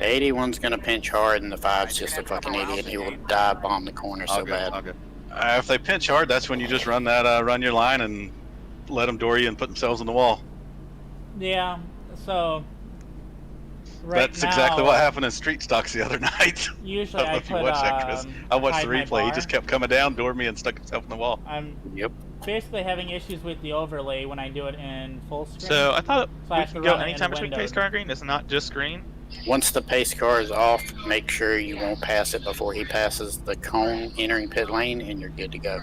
The 81's gonna pinch hard, and the 5's just a fucking idiot. He will dive bomb the corner so bad. I'll go. If they pinch hard, that's when you just run that run your line and let them door you and put themselves on the wall. Yeah, so That's exactly what happened in Street Stocks the other night. Usually I don't know I if you put, watched that, Chris. I watched the hide my replay. He bar. just kept coming down, doored me, and stuck himself in the wall. I'm Yep. basically having issues with the overlay when I do it in full screen. So I thought So I we have to could go run it in anytime between pace windowed. car and green. It's not just green. Once the pace car is off, make sure you won't pass it before he passes the cone entering pit lane, and you're good to go.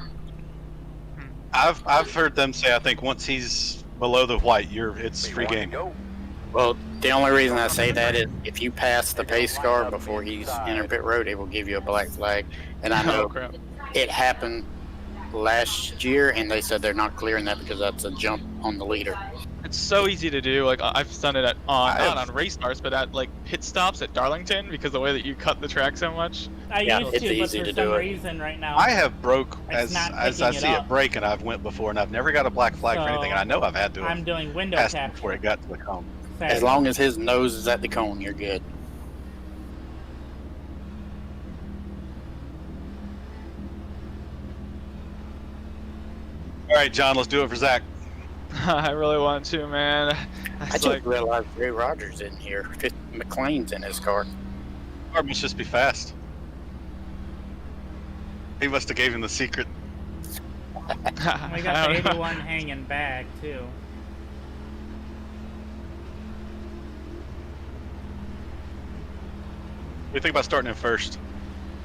I've heard them say, I think once he's below the white, it's free game. Well, the only reason I say that is if you pass the pace car before he's entering pit road, it will give you a black flag. And I Oh know crap. it happened last year, and they said they're not clearing that because that's a jump on the leader. It's so easy to do. Like I've done it at not have- on race starts, but at like pit stops at Darlington because the way that you cut the track so much. I Yeah, used it's to, but easy for to some do it. reason right now. I have broke It's as not I picking see it it up. break, and I've went before, and I've never got a black flag for anything. And I know I've had to I'm have doing window passed capture. before it got to the cone. As long as his nose is at the cone, you're good. All right, John, let's do it for Zach. I really want to, man. I It's just like realized Ray Rogers in here. McLean's in his car. Or must just be fast. He must have gave him the secret. We got the 81 hanging back too. What do you think about starting him first?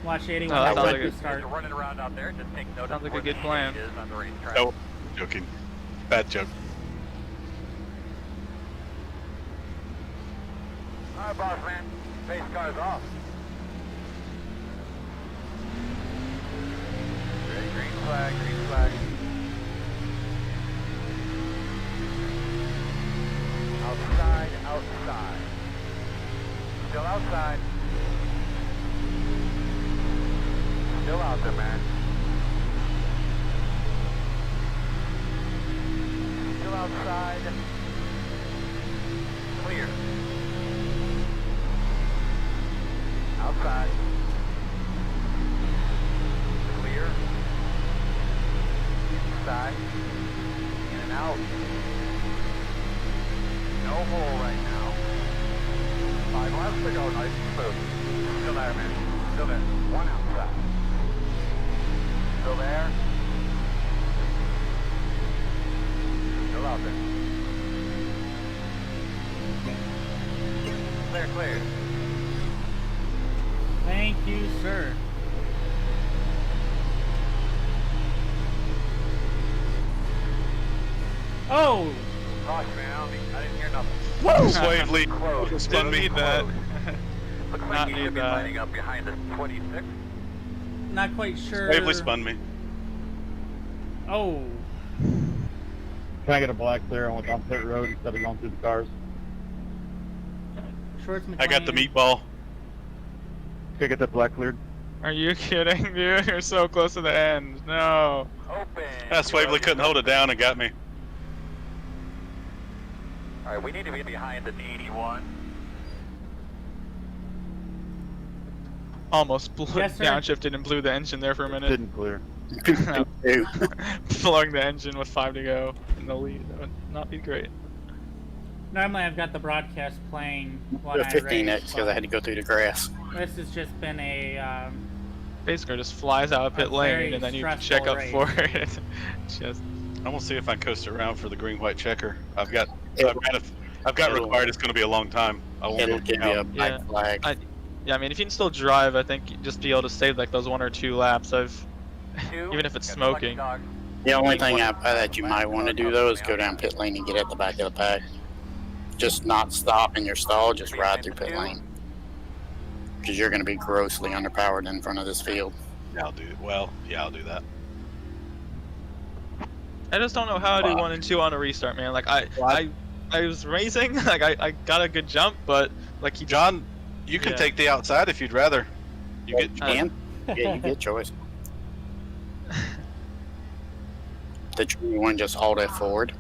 Watch the 81 Oh, that sounds quickly like a- start. Running around out there, just take note Sounds of like a where good the plan. gate is on the racetrack. No, joking. Bad joke. All right, boss man. Pace car's off. Ready, green flag, green flag. Outside, outside. Still outside. Still out there, man. Still outside. Clear. Outside. Clear. Inside. In and out. No hole right now. 5 laps to go, nice and smooth. Still there, man. Still there. One outside. Still there. Still out there. Clear, clear. Thank you, sir. Oh! Gosh, man, I didn't hear nothing. Whoa! Swave lead. Close. Didn't need that. Looks Not like he need should be that. lining up behind the 26. Not quite sure. Swavely spun me. Oh. Can I get a black clear on pit road instead of going through the cars? Schwartz I got the McLean. meatball. Can I get that black cleared? Are you kidding, dude? You're so close to the end. No. Open. Swavely couldn't hold it down and got me. All right, we need to be behind the 81. Almost blew Yes, sir. downshifted and blew the engine there for a minute. Didn't clear. Ew. Blowing the engine with 5 to go in the lead. That would not be great. Normally I've got the broadcast playing when The I 15X race, because I had to go through the grass. but this has just been a Basically, just flies out of pit A lane very and then you can stressful check up race. for it. Just I'm gonna see if I can coast around for the green-white checker. I've got It'll- required. It's gonna be a long time. I won't It'll be give you a out. black Yeah. flag. yeah, I mean, if you can still drive, I think you just be able to save like those 1 or 2 laps. Even if it's Got smoking. Lucky Dog. The only thing that you might want to do though is go down pit lane and get at the back of the pack. Just not stop in your stall, just ride through pit lane. Because you're going to be grossly underpowered in front of this field. Yeah, I'll do it. Well, yeah, I'll do that. I just don't know how to do 1 and 2 on a restart, man. Like I was racing, like I got a good jump, but like he John, you can Yeah. take the outside if you'd rather. You get. You can? Yeah, you get choice. The true one just hauled it forward.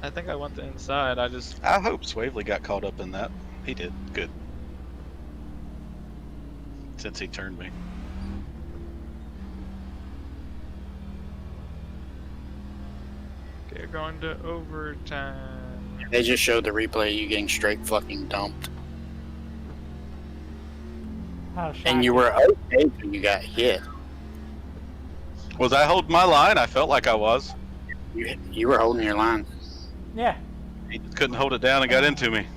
I think I went the inside. I just I hope Swavely got caught up in that. He did. Good. since he turned me. Okay, going to overtime. They just showed the replay of you getting straight fucking dumped. How And you shocking. were okay when you got hit. Was I holding my line? I felt like I was. You were holding your line. Yeah. He just couldn't hold it down and got into me.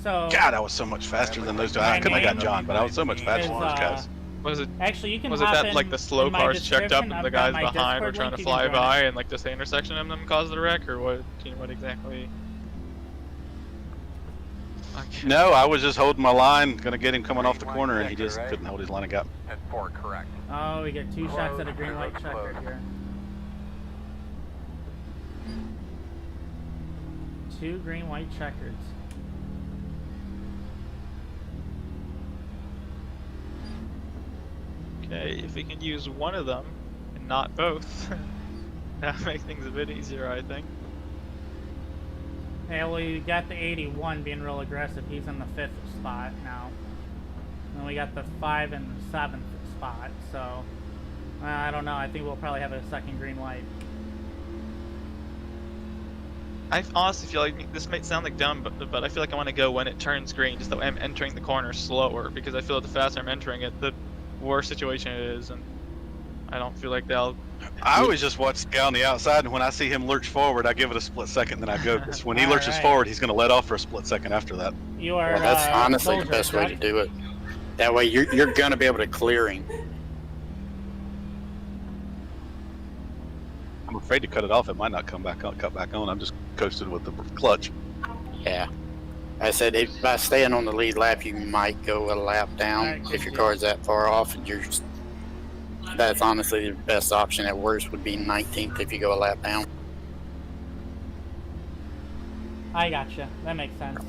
So. God, I was so much faster than those two. I couldn't have got John, but I was so much faster than those guys. Was it? Actually, you can. Was it hop that in like the slow in my cars checked up description. and the I've got guys my behind were Discord trying to link, you fly can join by it. and like just the intersection of them caused the wreck, or what? Do you know what exactly? Okay. No, I was just holding my line, gonna get him coming off the corner, and he just couldn't hold his line and got me. And 4 correct. Oh, we get 2 shots at a green light checker here. 2 green white checkers. Okay, if we can use one of them and not both, that'll make things a bit easier, I think. Hey, well, you got the 81 being real aggressive. He's in the 5th spot now. And we got the 5 and the 7th spot. So, I don't know. I think we'll probably have a second green light. I honestly feel like this might sound like dumb, but I feel like I want to go when it turns green, just so I'm entering the corner slower, because I feel like the faster I'm entering it, the worse situation it is, and I don't feel like they'll... I always just watch the guy on the outside, and when I see him lurch forward, I give it a split second, then I go. 'Cause when he lurches Alright. forward, he's going to let off for a split second after that. You are. Well, that's honestly soldier, the best way to correct? do it. That way you're going to be able to clear him. I'm afraid to cut it off. It might not come back on, cut back on. I'm just coasting with the clutch. Yeah. I said if by staying on the lead lap, you might go a lap down Alright, if your yeah. car's that far off. And that's honestly the best option. At worst would be 19th if you go a lap down. I gotcha. That makes sense.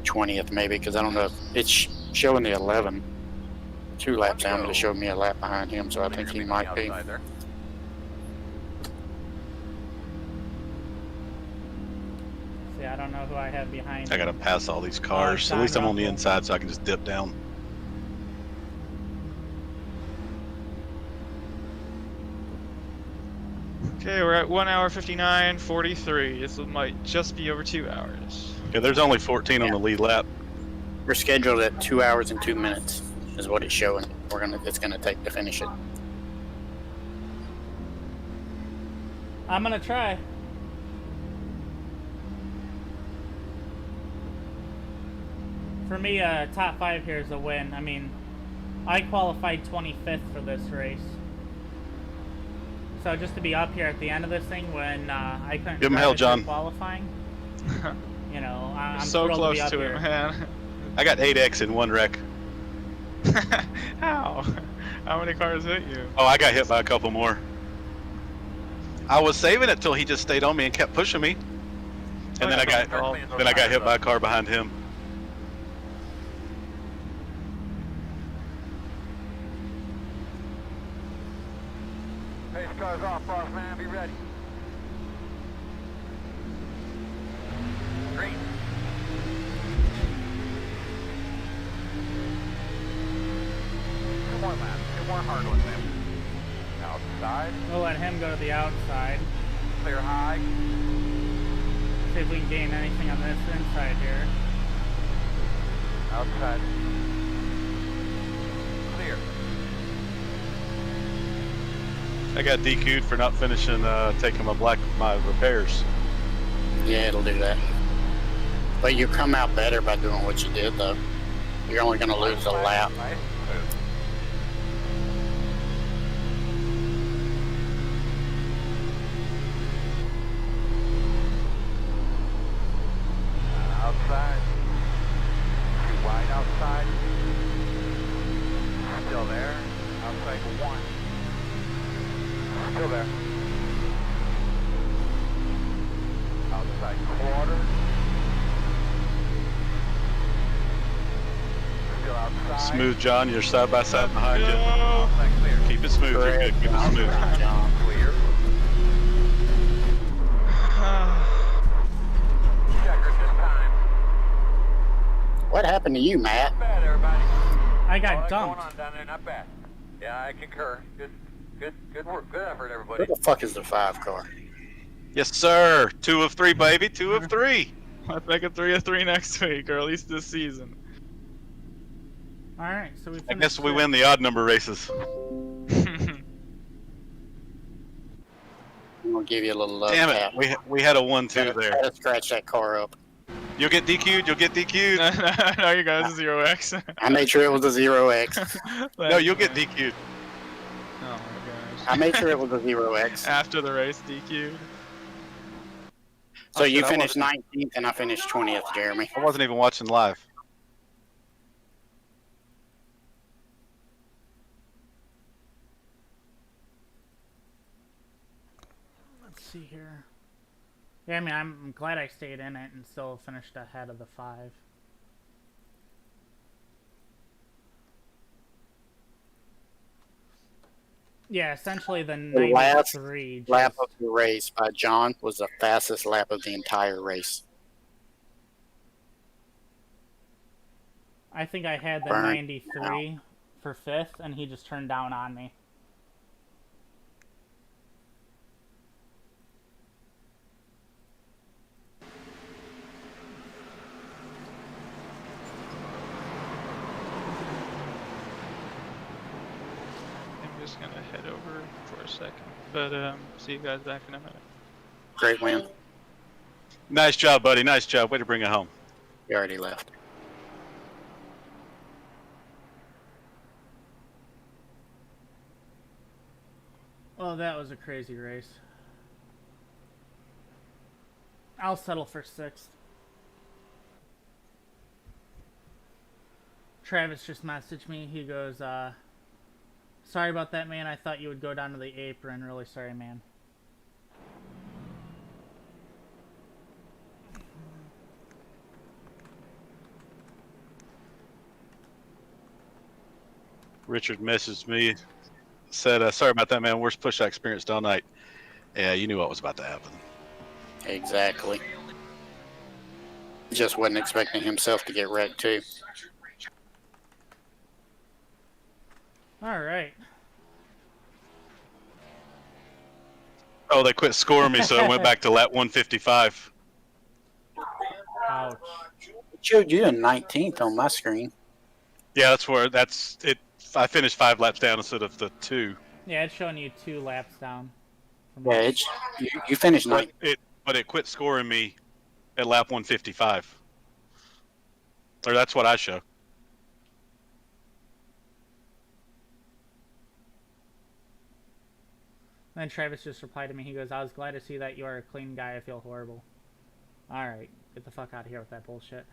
20th maybe, because I don't know. It's showing the 11. 2 laps down, but it showed me a lap behind him, so I think he might be. See, I don't know who I have behind. I got to pass all these cars. At least I'm on the inside, so I can just dip down. Okay, we're at 1 hour 59:43. This might just be over 2 hours. Yeah, there's only 14 on the lead lap. We're scheduled at 2 hours and 2 minutes, is what it's showing. It's gonna take to finish it. I'm gonna try. For me, top 5 here is a win. I mean, I qualified 25th for this race. So just to be up here at the end of this thing when I couldn't Give him drive hell, it John. through qualifying, you know, I'm so thrilled close to be up to here. it, man. I got 8X in one wreck. How? How many cars hit you? Oh, I got hit by a couple more. I was saving it till he just stayed on me and kept pushing me, and then I got hit by a car behind him. Pace car's off, boss man. Be ready. Green. Two more laps. 2 more hard ones in. Outside. We'll let him go to the outside. Clear high. See if we can gain anything on this inside here. Outside. Clear. I got DQ'd for not finishing taking my repairs. Yeah, it'll do that. But you come out better by doing what you did, though. You're only gonna lose a lap. Nice. Outside. Too wide outside. Still there. Outside 1. Still there. Outside quarter. Still outside. Smooth, John. You're side by side behind you. Outside clear. Keep it smooth. You're good. Keep it smooth. Clear. Checker this time. What happened to you, Matt? Better. I All got that dumped. going on down there, not bad. Yeah, I concur. Good work. Good effort, everybody. Where the fuck is the 5 car? Yes, sir. 2 of 3, baby. 2 of 3. Let's make it 3 of 3 next week, or at least this season. All right, so we I finished. guess we win the odd number races. I'm gonna give you a little love Damn tap. it. We had a 1-2 there. Gotta scratch that car up. You'll get DQ'd. You'll get DQ'd. No, you guys, 0x. I made sure it was a 0x. No, you'll get DQ'd. Oh my gosh. I made sure it was a 0x. After the race, DQ'd. So you shit, I finished wasn't- 19th and I finished 20th, Jeremy. I wasn't even watching live. Let's see here. Yeah, I mean, I'm glad I stayed in it and still finished ahead of the 5. Yeah, essentially the last 93 Lap just- of the race by John was the fastest lap of the entire race. I think I had the Burn. 93 for 5th, and he just turned down on me. I'm just gonna head over for a second. But, see you guys back in a minute. Great win. Nice job, buddy. Nice job. Way to bring it home. You already left. Well, that was a crazy race. I'll settle for 6th. Travis just messaged me. He goes, sorry about that, man. I thought you would go down to the apron. Really sorry, man. Richard messaged me, said, sorry about that, man. Worst push I experienced all night. Yeah, you knew what was about to happen. Exactly. Just wasn't expecting himself to get wrecked too. All right. Oh, they quit scoring me, so I went back to lap 155. Ouch. It showed you in 19th on my screen. Yeah, that's it. I finished 5 laps down instead of the 2. Yeah, it's showing you 2 laps down. from Yeah, us. you finished But 19th. it quit scoring me at lap 155. Or that's what I show. Then Travis just replied to me. He goes, I was glad to see that you are a clean guy. I feel horrible. Alright, get the fuck out of here with that bullshit.